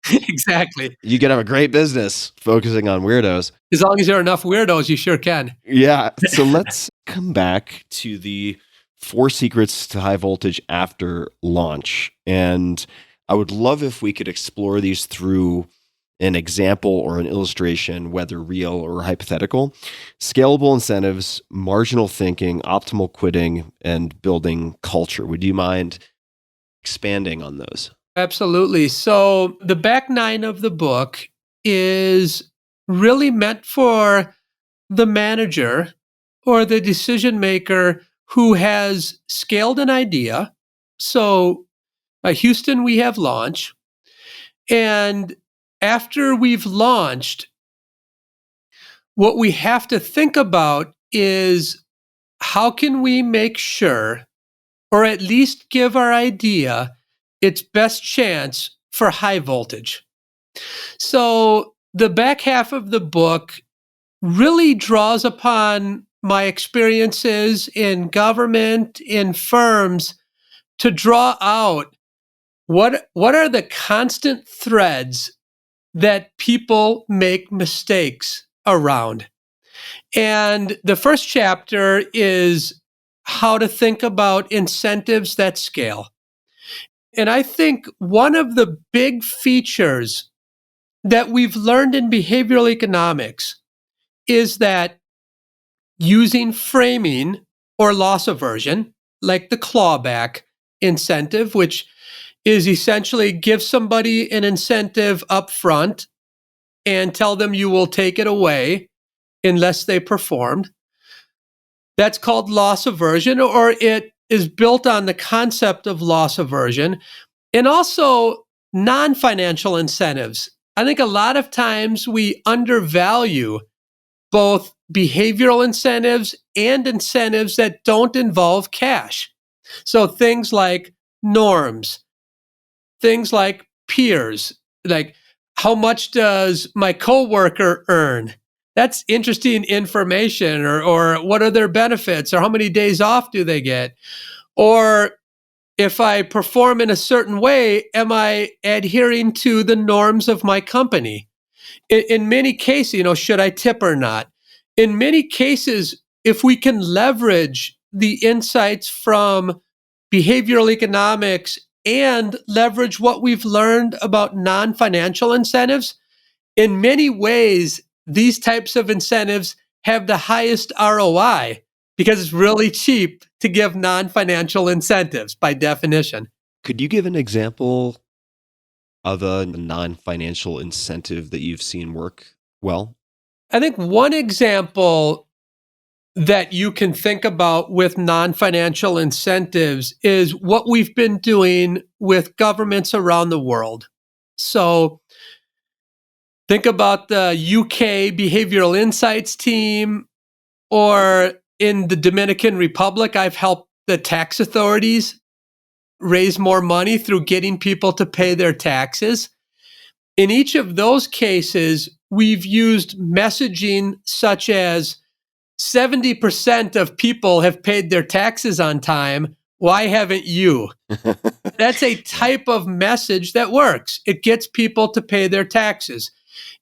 Exactly. You can have a great business focusing on weirdos. As long as there are enough weirdos, you sure can. Yeah. So let's come back to the 4 secrets to high voltage after launch. And I would love if we could explore these through an example or an illustration, whether real or hypothetical. Scalable incentives, marginal thinking, optimal quitting, and building culture. Would you mind expanding on those? Absolutely. So the back 9 of the book is really meant for the manager or the decision maker who has scaled an idea. So Houston, we have launch. And after we've launched, what we have to think about is how can we make sure, or at least give our idea its best chance for high voltage. So the back half of the book really draws upon my experiences in government, in firms, to draw out what are the constant threads that people make mistakes around. And the first chapter is how to think about incentives that scale. And I think one of the big features that we've learned in behavioral economics is that using framing or loss aversion, like the clawback incentive, which is essentially give somebody an incentive up front and tell them you will take it away unless they performed. That's called loss aversion, or it is built on the concept of loss aversion. And also non-financial incentives. I think a lot of times we undervalue both behavioral incentives and incentives that don't involve cash. So things like norms, things like peers, like how much does my coworker earn? That's interesting information, or what are their benefits, or how many days off do they get? Or if I perform in a certain way, am I adhering to the norms of my company? In many cases, should I tip or not? In many cases, if we can leverage the insights from behavioral economics and leverage what we've learned about non-financial incentives, in many ways, these types of incentives have the highest ROI because it's really cheap to give non-financial incentives by definition. Could you give an example of a non-financial incentive that you've seen work well? I think one example that you can think about with non-financial incentives is what we've been doing with governments around the world. So think about the UK Behavioral Insights team, or in the Dominican Republic, I've helped the tax authorities raise more money through getting people to pay their taxes. In each of those cases, we've used messaging such as 70% of people have paid their taxes on time. Why haven't you? That's a type of message that works. It gets people to pay their taxes.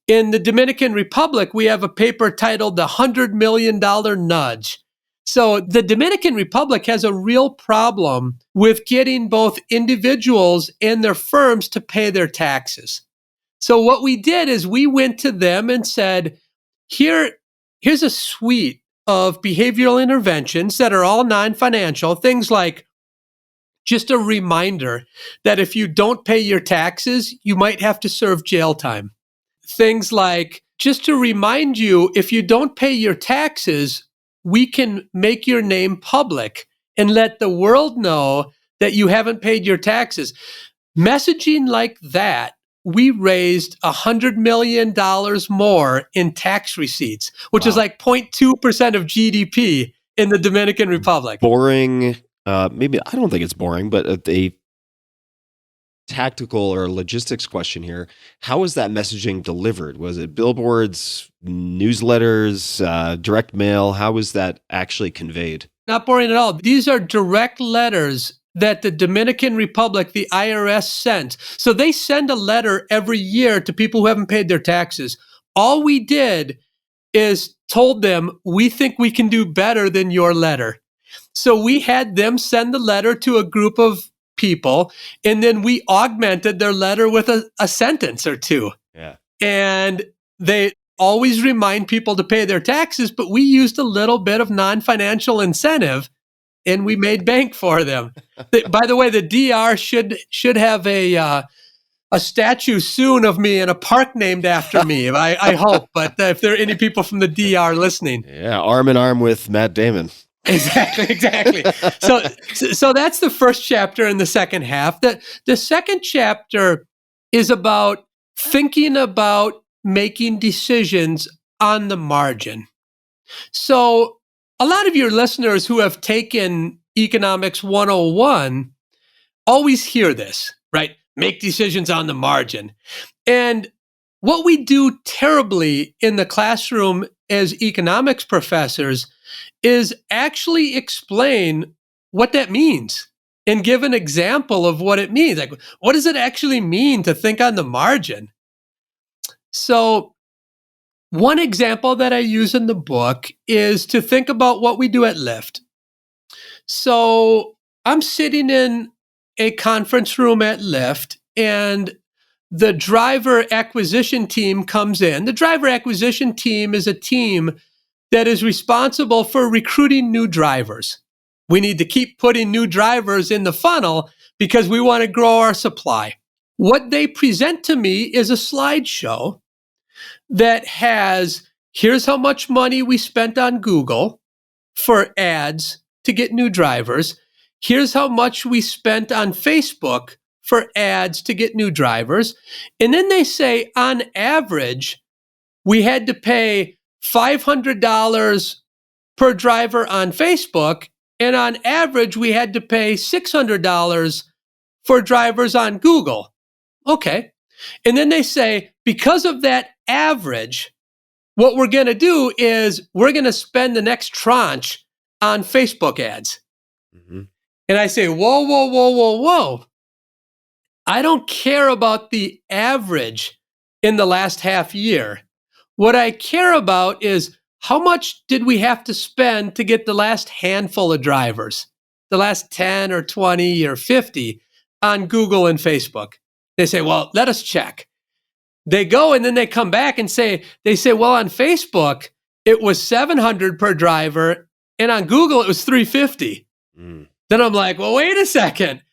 In the Dominican Republic, we have a paper titled The $100 Million Nudge. So the Dominican Republic has a real problem with getting both individuals and their firms to pay their taxes. So what we did is we went to them and said, here's a suite of behavioral interventions that are all non-financial, things like just a reminder that if you don't pay your taxes, you might have to serve jail time. Things like just to remind you, if you don't pay your taxes, we can make your name public and let the world know that you haven't paid your taxes. Messaging like that, we raised $100 million more in tax receipts, which is like 0.2% of GDP in the Dominican Republic. Boring, maybe, I don't think it's boring, but a tactical or logistics question here. How is that messaging delivered? Was it billboards, newsletters, direct mail? How was that actually conveyed? Not boring at all. These are direct letters that the Dominican Republic, the IRS sent. So they send a letter every year to people who haven't paid their taxes. All we did is told them, we think we can do better than your letter. So we had them send the letter to a group of people, and then we augmented their letter with a sentence or two. Yeah. And they always remind people to pay their taxes, but we used a little bit of non-financial incentive and we made bank for them. By the way, the DR should have a statue soon of me in a park named after me, I hope. But if there are any people from the DR listening. Yeah, arm in arm with Matt Damon. Exactly. So that's the first chapter in the second half. The second chapter is about thinking about making decisions on the margin. So a lot of your listeners who have taken Economics 101 always hear this, right? Make decisions on the margin. And what we do terribly in the classroom as economics professors is actually explain what that means and give an example of what it means. Like, what does it actually mean to think on the margin? So, one example that I use in the book is to think about what we do at Lyft. So, I'm sitting in a conference room at Lyft, and the driver acquisition team comes in. The driver acquisition team is a team that is responsible for recruiting new drivers. We need to keep putting new drivers in the funnel because we want to grow our supply. What they present to me is a slideshow that has, here's how much money we spent on Google for ads to get new drivers. Here's how much we spent on Facebook for ads to get new drivers. And then they say, on average, we had to pay $500 per driver on Facebook. And on average, we had to pay $600 for drivers on Google. Okay. And then they say, because of that average, what we're going to do is we're going to spend the next tranche on Facebook ads. Mm-hmm. And I say, whoa, whoa, whoa, whoa, whoa. I don't care about the average in the last half year. What I care about is how much did we have to spend to get the last handful of drivers, the last 10 or 20 or 50 on Google and Facebook. They say, well, let us check. They go and then they come back and say, well, on Facebook, it was $700 per driver. And on Google, it was $350. Then I'm like, well, wait a second.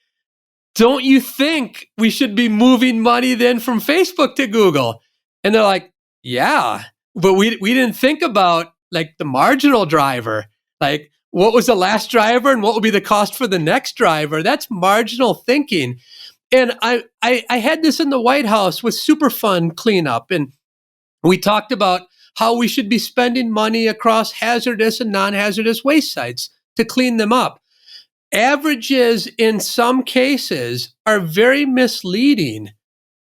Don't you think we should be moving money then from Facebook to Google? And they're like, yeah, but we didn't think about like the marginal driver. Like, what was the last driver and what will be the cost for the next driver? That's marginal thinking. And I had this in the White House with Superfund cleanup. And we talked about how we should be spending money across hazardous and non-hazardous waste sites to clean them up. Averages in some cases are very misleading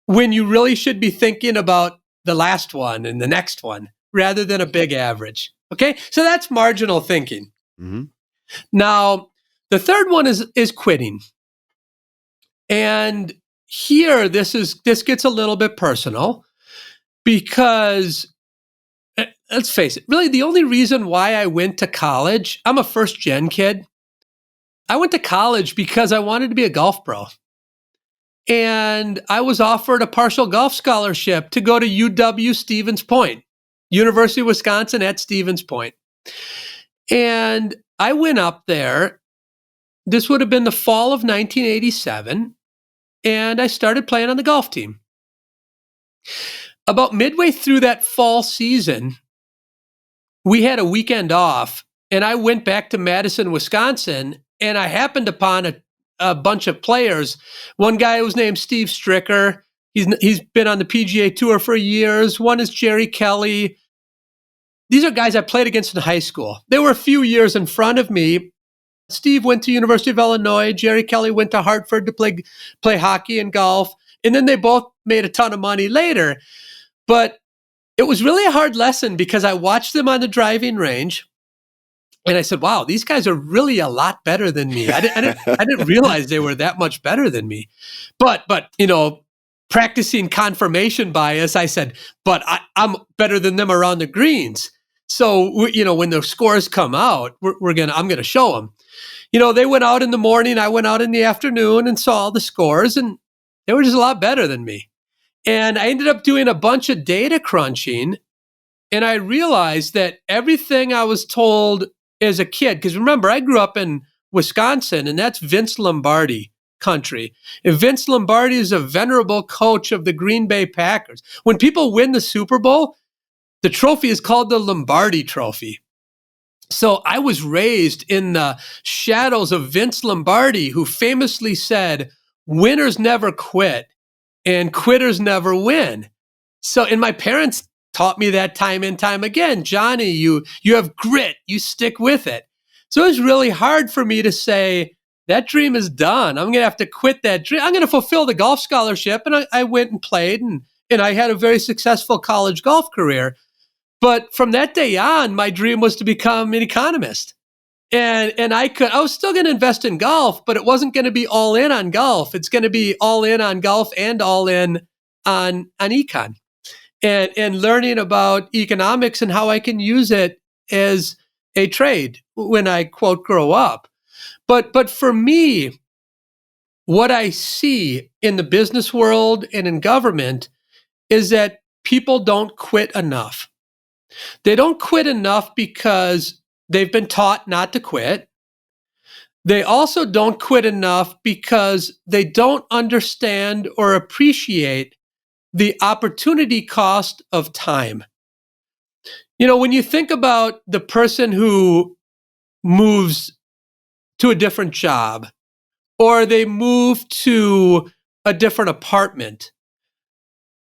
when you really should be thinking about the last one and the next one rather than a big average. Okay, so that's marginal thinking. Mm-hmm. Now, the third one is quitting. And here, this gets a little bit personal because, let's face it, really the only reason why I went to college, I'm a first-gen kid. I went to college because I wanted to be a golf pro. And I was offered a partial golf scholarship to go to UW Stevens Point, University of Wisconsin at Stevens Point. And I went up there. This would have been the fall of 1987. And I started playing on the golf team. About midway through that fall season, we had a weekend off. And I went back to Madison, Wisconsin. And I happened upon a bunch of players. One guy was named Steve Stricker. He's been on the PGA Tour for years. One is Jerry Kelly. These are guys I played against in high school. They were a few years in front of me. Steve went to University of Illinois. Jerry Kelly went to Hartford to play hockey and golf. And then they both made a ton of money later. But it was really a hard lesson because I watched them on the driving range. And I said, wow, these guys are really a lot better than me. I didn't realize they were that much better than me. But practicing confirmation bias, I said, but I'm better than them around the greens. So, when the scores come out, I'm going to show them. They went out in the morning, I went out in the afternoon and saw all the scores, and they were just a lot better than me. And I ended up doing a bunch of data crunching, and I realized that everything I was told as a kid, because remember, I grew up in Wisconsin, and that's Vince Lombardi country. And Vince Lombardi is a venerable coach of the Green Bay Packers. When people win the Super Bowl, the trophy is called the Lombardi Trophy. So I was raised in the shadows of Vince Lombardi, who famously said, winners never quit and quitters never win. So, and my parents taught me that time and time again. Johnny, you have grit, you stick with it. So it was really hard for me to say, that dream is done. I'm going to have to quit that dream. I'm going to fulfill the golf scholarship. And I went and played and and I had a very successful college golf career. But from that day on, my dream was to become an economist. And I was still going to invest in golf, but it wasn't going to be all in on golf. It's going to be all in on golf and all in on econ, and learning about economics and how I can use it as a trade when I, quote, grow up. But for me, what I see in the business world and in government is that people don't quit enough. They don't quit enough because they've been taught not to quit. They also don't quit enough because they don't understand or appreciate the opportunity cost of time. When you think about the person who moves to a different job, or they move to a different apartment,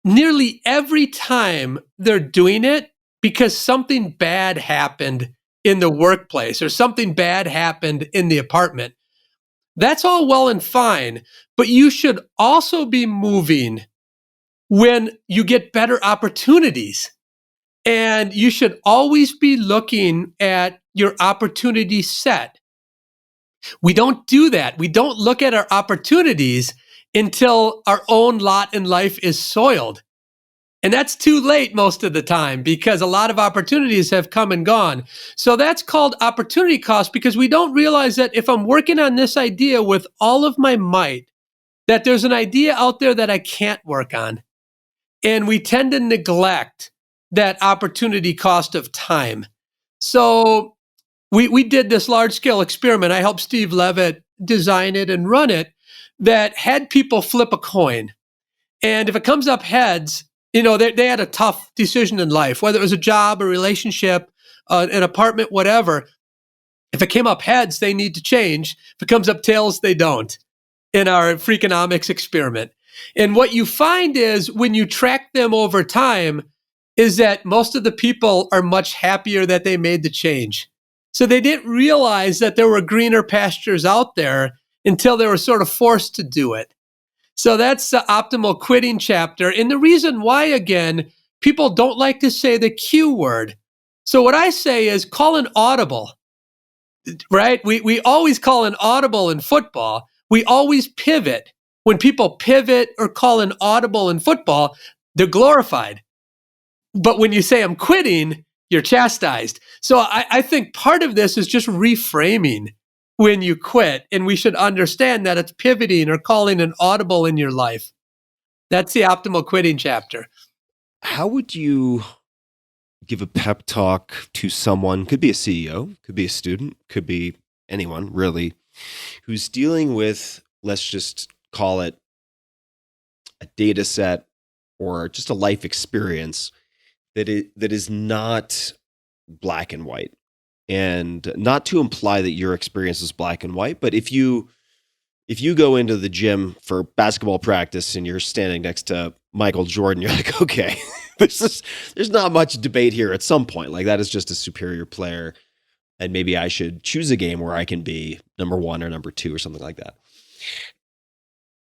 nearly every time they're doing it because something bad happened in the workplace or something bad happened in the apartment. That's all well and fine, but you should also be moving when you get better opportunities. And you should always be looking at your opportunity set. We don't do that. We don't look at our opportunities until our own lot in life is soiled. And that's too late most of the time because a lot of opportunities have come and gone. So that's called opportunity cost, because we don't realize that if I'm working on this idea with all of my might, that there's an idea out there that I can't work on. And we tend to neglect that opportunity cost of time. So we did this large scale experiment. I helped Steve Levitt design it and run it, that had people flip a coin. And if it comes up heads, they had a tough decision in life, whether it was a job, a relationship, an apartment, whatever. If it came up heads, they need to change. If it comes up tails, they don't, in our Freakonomics experiment. And what you find is when you track them over time is that most of the people are much happier that they made the change. So they didn't realize that there were greener pastures out there until they were sort of forced to do it. So that's the optimal quitting chapter. And the reason why, again, people don't like to say the Q word. So what I say is call an audible, right? We always call an audible in football. We always pivot. When people pivot or call an audible in football, they're glorified. But when you say I'm quitting, you're chastised. So I think part of this is just reframing when you quit. And we should understand that it's pivoting or calling an audible in your life. That's the optimal quitting chapter. How would you give a pep talk to someone, could be a CEO, could be a student, could be anyone really, who's dealing with, let's just call it a data set or just a life experience that is not black and white? And not to imply that your experience is black and white, but if you go into the gym for basketball practice and you're standing next to Michael Jordan, you're like, okay, there's not much debate here at some point. Like, that is just a superior player. And maybe I should choose a game where I can be number one or number two or something like that.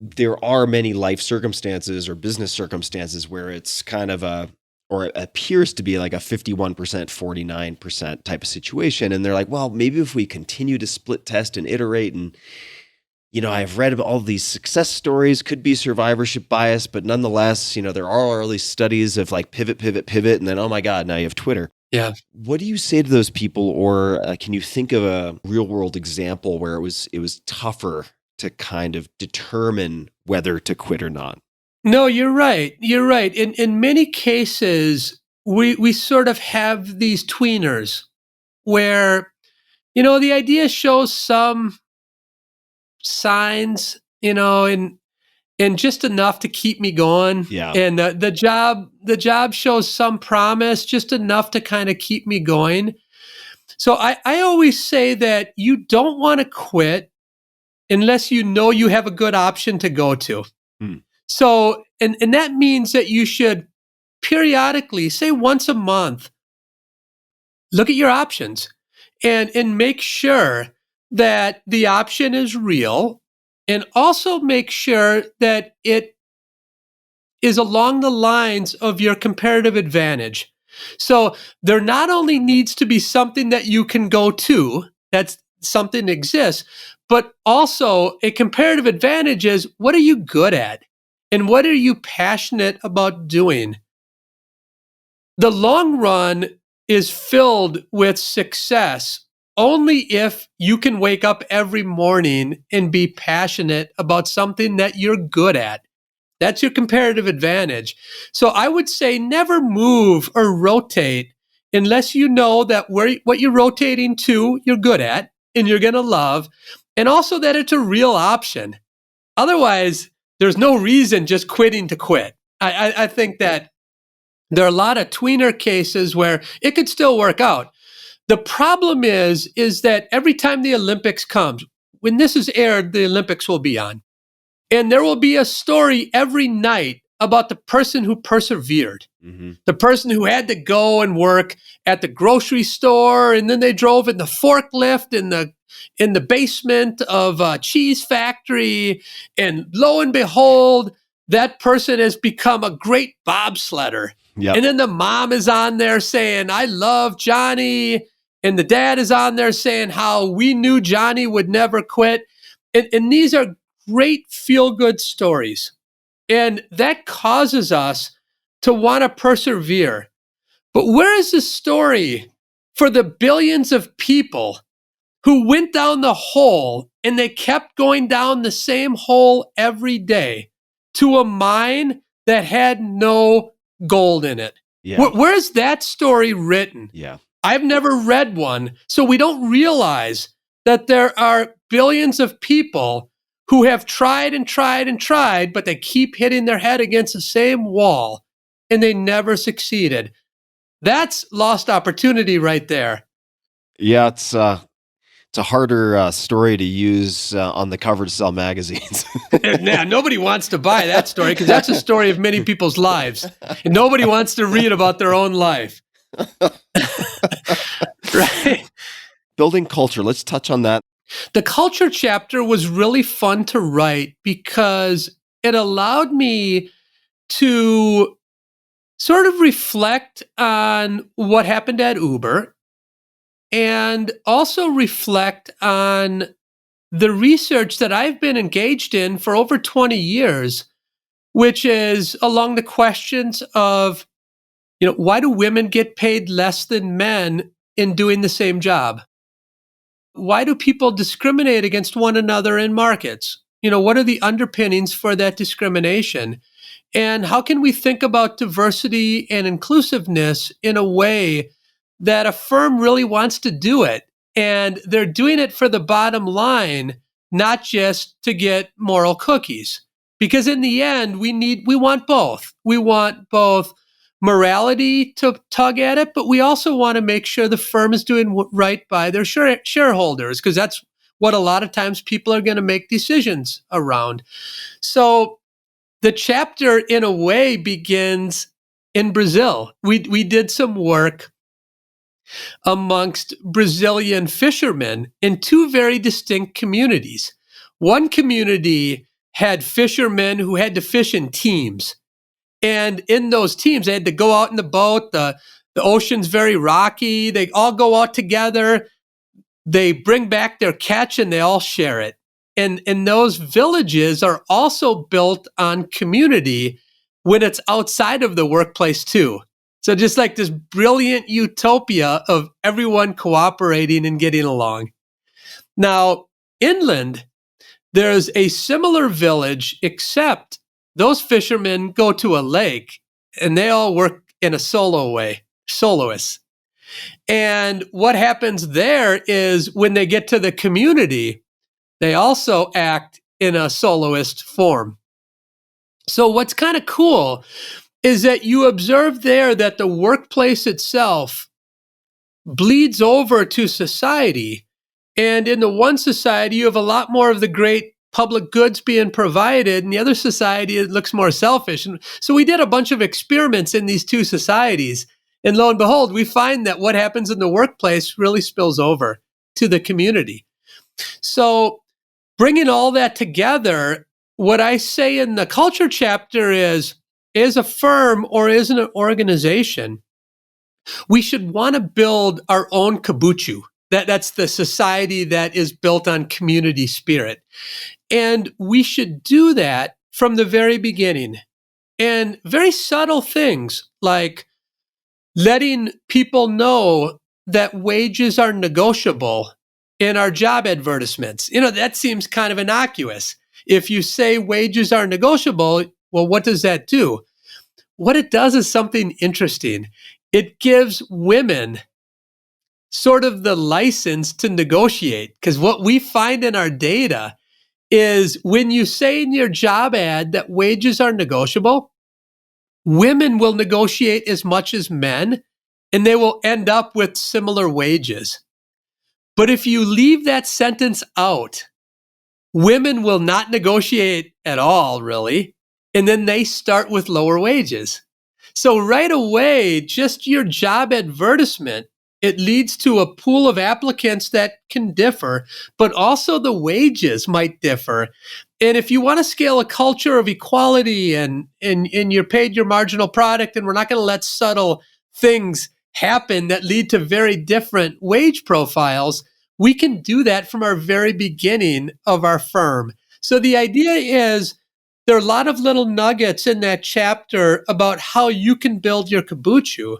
There are many life circumstances or business circumstances where it's kind of or it appears to be like a 51%, 49% type of situation. And they're like, well, maybe if we continue to split test and iterate, and, I've read about all these success stories, could be survivorship bias, but nonetheless, there are all these studies of like pivot, and then, oh my God, now you have Twitter. Yeah. What do you say to those people? Or can you think of a real world example where it was tougher to kind of determine whether to quit or not? No, you're right. You're right. In many cases, we sort of have these tweeners where, the idea shows some signs, and just enough to keep me going. Yeah. And the job shows some promise, just enough to kind of keep me going. So I always say that you don't want to quit unless you know you have a good option to go to. So, and that means that you should periodically, say once a month, look at your options and make sure that the option is real, and also make sure that it is along the lines of your comparative advantage. So there not only needs to be something that you can go to, that's something that exists, but also a comparative advantage is, what are you good at? And what are you passionate about doing? The long run is filled with success only if you can wake up every morning and be passionate about something that you're good at. That's your comparative advantage. So I would say never move or rotate unless you know that what you're rotating to, you're good at and you're going to love, and also that it's a real option. Otherwise, there's no reason just quitting to quit. I think that there are a lot of tweener cases where it could still work out. The problem is that every time the Olympics comes, when this is aired, the Olympics will be on. And there will be a story every night about the person who persevered, the person who had to go and work at the grocery store, and then they drove in the forklift in the basement of a cheese factory, and lo and behold, that person has become a great bobsledder. Yep. And then the mom is on there saying, "I love Johnny," and the dad is on there saying how we knew Johnny would never quit. And these are great feel-good stories. And that causes us to want to persevere. But where is the story for the billions of people who went down the hole and they kept going down the same hole every day to a mine that had no gold in it? Yeah. Where's that story written? Yeah. I've never read one, so we don't realize that there are billions of people who have tried and tried and tried, but they keep hitting their head against the same wall and they never succeeded. That's lost opportunity right there. Yeah, it's a harder story to use on the cover to sell magazines. Now, nobody wants to buy that story because that's a story of many people's lives. And nobody wants to read about their own life. Right? Building culture. Let's touch on that. The culture chapter was really fun to write because it allowed me to sort of reflect on what happened at Uber and also reflect on the research that I've been engaged in for over 20 years, which is along the questions of, why do women get paid less than men in doing the same job? Why do people discriminate against one another in markets? What are the underpinnings for that discrimination? And how can we think about diversity and inclusiveness in a way that a firm really wants to do it? And they're doing it for the bottom line, not just to get moral cookies. Because in the end, we want both. We want both morality to tug at it, but we also want to make sure the firm is doing right by their shareholders, because that's what a lot of times people are going to make decisions around. So the chapter, in a way, begins in Brazil. We did some work amongst Brazilian fishermen in two very distinct communities. One community had fishermen who had to fish in teams. And in those teams, they had to go out in the boat. The ocean's very rocky. They all go out together. They bring back their catch and they all share it. And those villages are also built on community when it's outside of the workplace too. So just like this brilliant utopia of everyone cooperating and getting along. Now, inland, there's a similar village, except those fishermen go to a lake and they all work in a solo way, soloists. And what happens there is when they get to the community, they also act in a soloist form. So what's kind of cool is that you observe there that the workplace itself bleeds over to society. And in the one society, you have a lot more of the great public goods being provided. In the other society, it looks more selfish. And so we did a bunch of experiments in these two societies. And lo and behold, we find that what happens in the workplace really spills over to the community. So bringing all that together, what I say in the culture chapter is as a firm or as an organization, we should want to build our own kabuchu. That's the society that is built on community spirit. And we should do that from the very beginning. And very subtle things like letting people know that wages are negotiable in our job advertisements. That seems kind of innocuous. If you say wages are negotiable, well, what does that do? What it does is something interesting. It gives women sort of the license to negotiate. Because what we find in our data is when you say in your job ad that wages are negotiable, women will negotiate as much as men, and they will end up with similar wages. But if you leave that sentence out, women will not negotiate at all, really, and then they start with lower wages. So right away, just your job advertisement, it leads to a pool of applicants that can differ, but also the wages might differ. And if you want to scale a culture of equality and you're paid your marginal product, and we're not going to let subtle things happen that lead to very different wage profiles, we can do that from our very beginning of our firm. So the idea is there are a lot of little nuggets in that chapter about how you can build your kabuchu.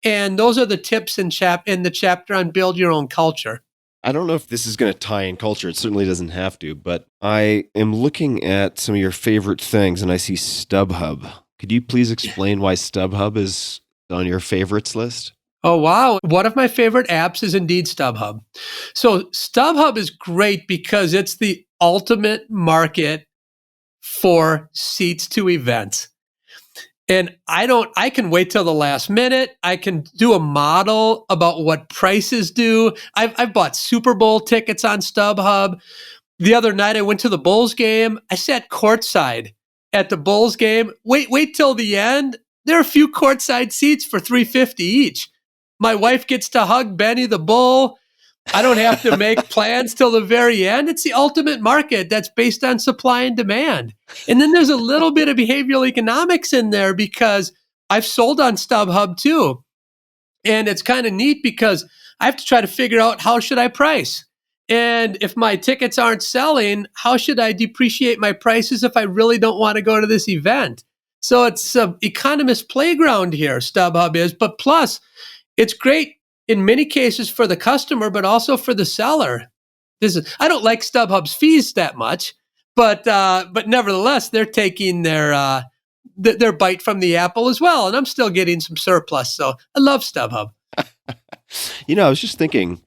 And those are the tips in the chapter on build your own culture. I don't know if this is going to tie in culture. It certainly doesn't have to, but I am looking at some of your favorite things and I see StubHub. Could you please explain why StubHub is on your favorites list? Oh, wow. One of my favorite apps is indeed StubHub. So StubHub is great because it's the ultimate market for seats to events. And I can wait till the last minute. I can do a model about what prices do. I've bought Super Bowl tickets on StubHub. The other night I went to the Bulls game. I sat courtside at the Bulls game. Wait till the end. There are a few courtside seats for $350 each. My wife gets to hug Benny the Bull. I don't have to make plans till the very end. It's the ultimate market that's based on supply and demand. And then there's a little bit of behavioral economics in there because I've sold on StubHub too. And it's kind of neat because I have to try to figure out how should I price? And if my tickets aren't selling, how should I depreciate my prices if I really don't want to go to this event? So it's an economist playground here, StubHub is. But plus, it's great in many cases for the customer, but also for the seller. I don't like StubHub's fees that much, but nevertheless, they're taking their bite from the apple as well, and I'm still getting some surplus. So I love StubHub. I was just thinking,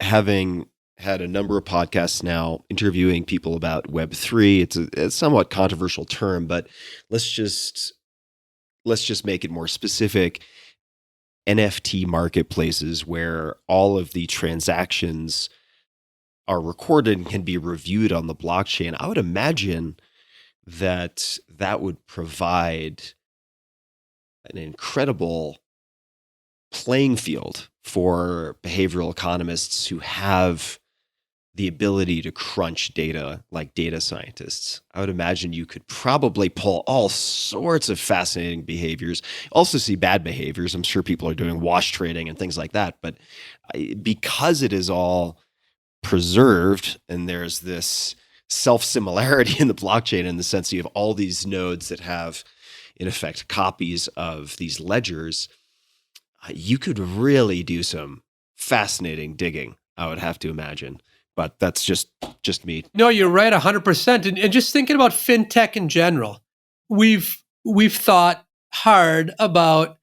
having had a number of podcasts now interviewing people about Web3. It's a somewhat controversial term, but let's just make it more specific. NFT marketplaces where all of the transactions are recorded and can be reviewed on the blockchain. I would imagine that would provide an incredible playing field for behavioral economists who have the ability to crunch data like data scientists. I would imagine you could probably pull all sorts of fascinating behaviors. Also see bad behaviors. I'm sure people are doing wash trading and things like that. But because it is all preserved and there's this self-similarity in the blockchain in the sense you have all these nodes that have, in effect, copies of these ledgers, you could really do some fascinating digging, I would have to imagine. But that's just me. No, you're right 100%. And just thinking about fintech in general, we've thought hard about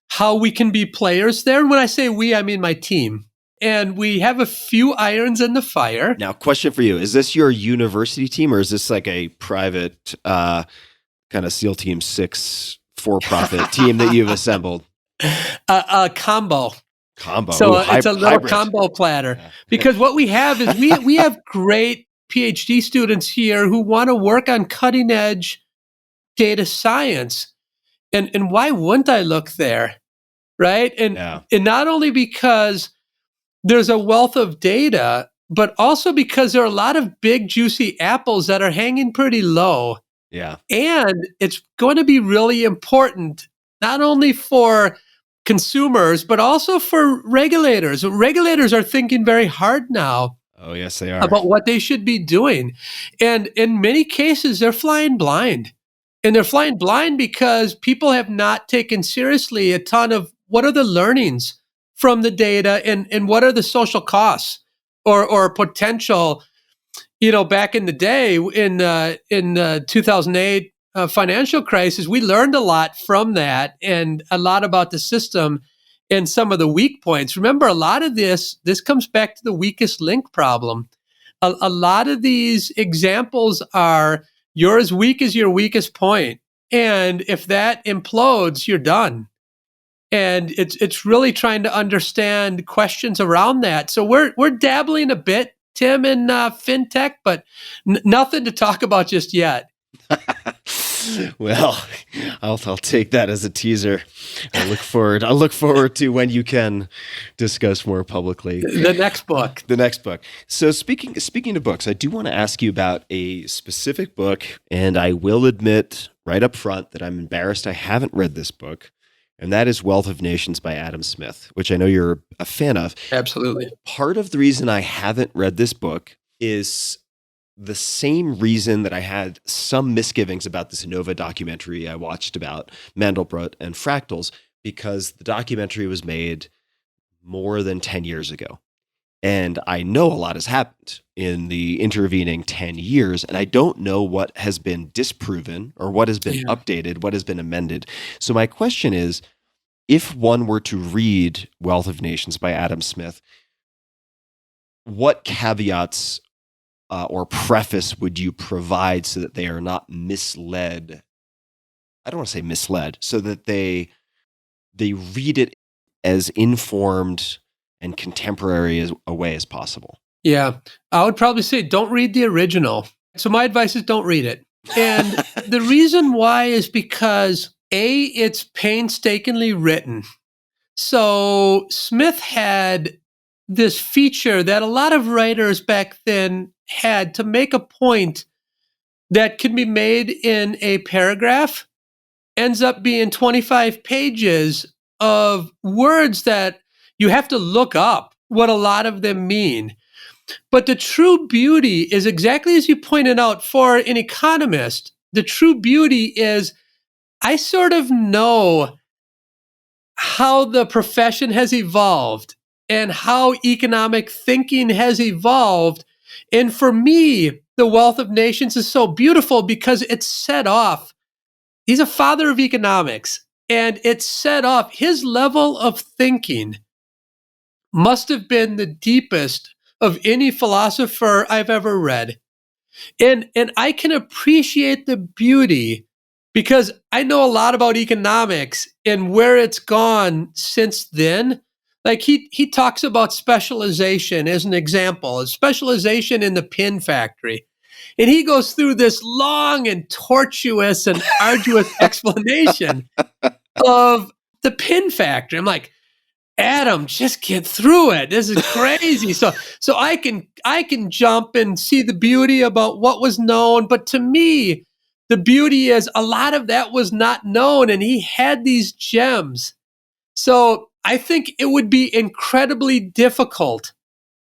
how we can be players there. And when I say we, I mean my team. And we have a few irons in the fire. Now, question for you. Is this your university team or is this like a private kind of SEAL Team 6 for-profit team that you've assembled? A combo. So it's a little hybrid combo platter. Yeah. Because what we have is we have great PhD students here who want to work on cutting edge data science. And why wouldn't I look there? Right? And not only because there's a wealth of data, but also because there are a lot of big juicy apples that are hanging pretty low. Yeah. And it's going to be really important, not only for consumers, but also for regulators. Regulators are thinking very hard now Oh, yes, they are. about what they should be doing. And in many cases, they're flying blind. And they're flying blind because people have not taken seriously a ton of what are the learnings from the data, and what are the social costs or potential. Back in the day, in 2008 financial crisis, we learned a lot from that, and a lot about the system and some of the weak points. Remember, a lot of this comes back to the weakest link problem. A lot of these examples are you're as weak as your weakest point, and if that implodes, you're done. And it's really trying to understand questions around that. So we're dabbling a bit, Tim, in fintech, but nothing to talk about just yet. Well, I'll take that as a teaser. I'll look forward to when you can discuss more publicly The next book. the next book. So speaking of books, I do want to ask you about a specific book, and I will admit right up front that I'm embarrassed I haven't read this book, and that is Wealth of Nations by Adam Smith, which I know you're a fan of. Absolutely. Part of the reason I haven't read this book is the same reason that I had some misgivings about this Nova documentary I watched about Mandelbrot and fractals, because the documentary was made more than 10 years ago. And I know a lot has happened in the intervening 10 years, and I don't know what has been disproven or what has been updated, what has been amended. So my question is, if one were to read Wealth of Nations by Adam Smith, what caveats or preface would you provide so that they are not misled? I don't want to say misled, so that they read it as informed and contemporary as a way as possible. Yeah, I would probably say don't read the original. So my advice is don't read it. And the reason why is because it's painstakingly written. So Smith had this feature that a lot of writers back then had to make a point that can be made in a paragraph, ends up being 25 pages of words that you have to look up what a lot of them mean. But the true beauty is exactly as you pointed out for an economist. The true beauty is I sort of know how the profession has evolved and how economic thinking has evolved. And for me, the Wealth of Nations is so beautiful because it's set off. He's a father of economics, and it's set off. His level of thinking must have been the deepest of any philosopher I've ever read. And I can appreciate the beauty because I know a lot about economics and where it's gone since then. Like he talks about specialization as an example, a specialization in the pin factory. And he goes through this long and tortuous and arduous explanation of the pin factory. I'm like, Adam, just get through it. This is crazy. So I can jump and see the beauty about what was known, but to me, the beauty is a lot of that was not known, and he had these gems. So I think it would be incredibly difficult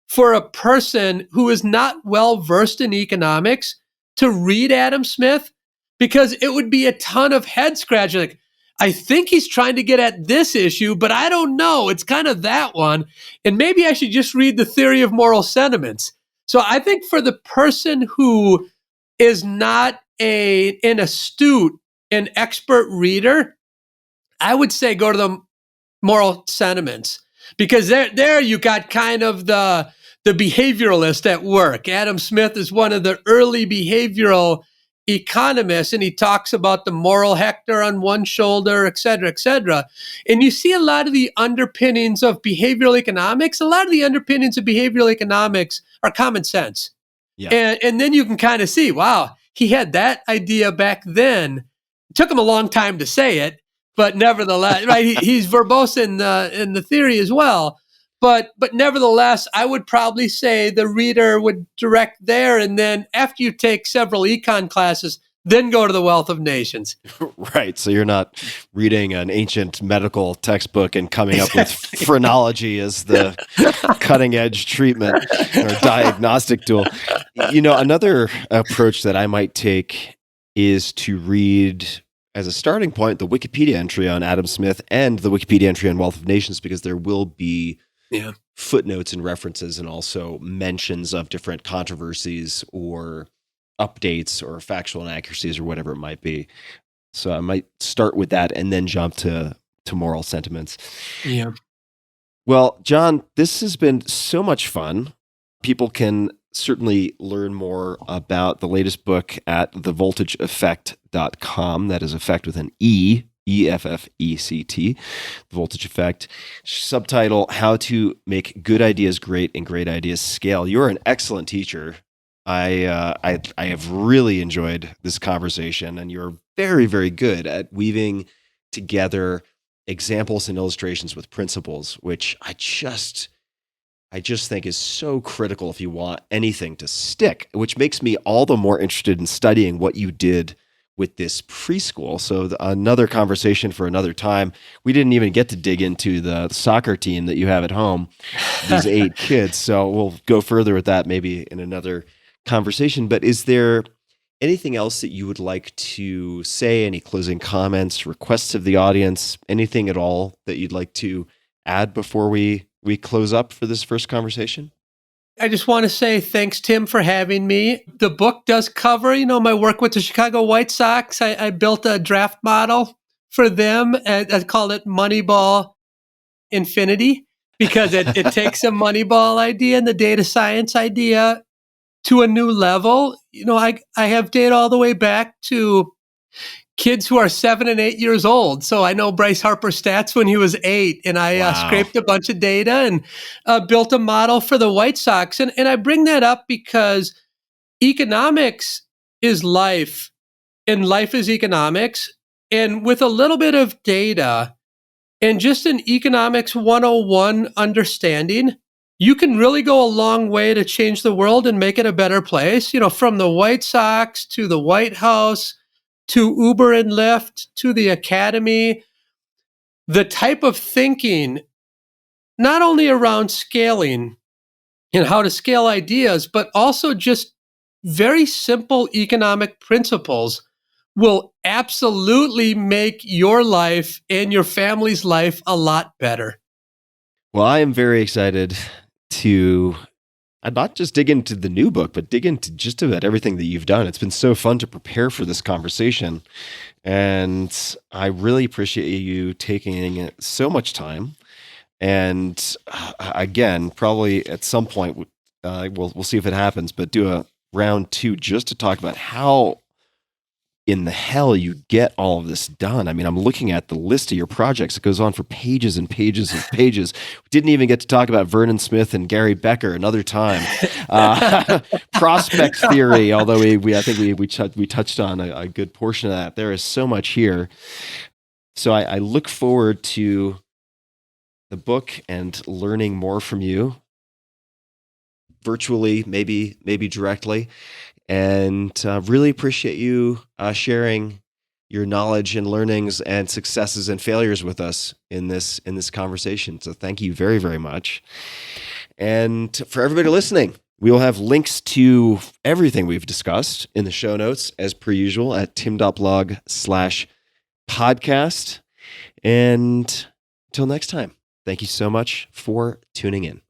for a person who is not well versed in economics to read Adam Smith, because it would be a ton of head scratching. Like, I think he's trying to get at this issue, but I don't know. It's kind of that one. And maybe I should just read the Theory of Moral Sentiments. So I think for the person who is not an astute and expert reader, I would say go to the Moral Sentiments, because there you got kind of the behavioralist at work. Adam Smith is one of the early behavioral economists, and he talks about the moral Hector on one shoulder, et cetera, et cetera. And you see a lot of the underpinnings of behavioral economics. A lot of the underpinnings of behavioral economics are common sense. Yeah. And then you can kind of see, wow, he had that idea back then. It took him a long time to say it, but nevertheless, right? He's verbose in the theory as well. But nevertheless, I would probably say the reader would direct there, and then after you take several econ classes, then go to the Wealth of Nations. Right. So you're not reading an ancient medical textbook and coming up with phrenology as the cutting edge treatment or diagnostic tool. Another approach that I might take is to read as a starting point the Wikipedia entry on Adam Smith and the Wikipedia entry on Wealth of Nations, because there will be footnotes and references and also mentions of different controversies or updates or factual inaccuracies or whatever it might be. So I might start with that and then jump to moral sentiments. Yeah. Well, John, this has been so much fun. People can certainly learn more about the latest book at thevoltageeffect.com. That is effect with an E, EFFECT, The Voltage Effect. Subtitle, How to Make Good Ideas Great and Great Ideas Scale. You're an excellent teacher. I have really enjoyed this conversation, and you're very, very good at weaving together examples and illustrations with principles, which I just think is so critical if you want anything to stick, which makes me all the more interested in studying what you did with this preschool. So another conversation for another time. We didn't even get to dig into the soccer team that you have at home, these 8 kids. So we'll go further with that maybe in another conversation. But is there anything else that you would like to say? Any closing comments, requests of the audience, anything at all that you'd like to add before we close up for this first conversation? I just want to say thanks, Tim, for having me. The book does cover, my work with the Chicago White Sox. I built a draft model for them. I called it Moneyball Infinity, because it takes a Moneyball idea and the data science idea to a new level. I have data all the way back to kids who are 7 and 8 years old. So I know Bryce Harper's stats when he was 8, and I scraped a bunch of data and built a model for the White Sox. And I bring that up because economics is life, and life is economics. And with a little bit of data and just an economics 101 understanding, you can really go a long way to change the world and make it a better place. From the White Sox to the White House, to Uber and Lyft, to the academy, the type of thinking, not only around scaling and how to scale ideas, but also just very simple economic principles will absolutely make your life and your family's life a lot better. Well, I am very excited to not just dig into the new book, but dig into just about everything that you've done. It's been so fun to prepare for this conversation. And I really appreciate you taking so much time. And again, probably at some point, we'll see if it happens, but do a round 2 just to talk about how in the hell you get all of this done. I mean, I'm looking at the list of your projects. It goes on for pages and pages and pages. We didn't even get to talk about Vernon Smith and Gary Becker another time. Prospect theory, although I think we touched on a good portion of that. There is so much here. So I look forward to the book and learning more from you, virtually, maybe directly. And really appreciate you sharing your knowledge and learnings and successes and failures with us in this conversation. So thank you very, very much. And for everybody listening, we will have links to everything we've discussed in the show notes, as per usual, at tim.blog/podcast. And until next time, thank you so much for tuning in.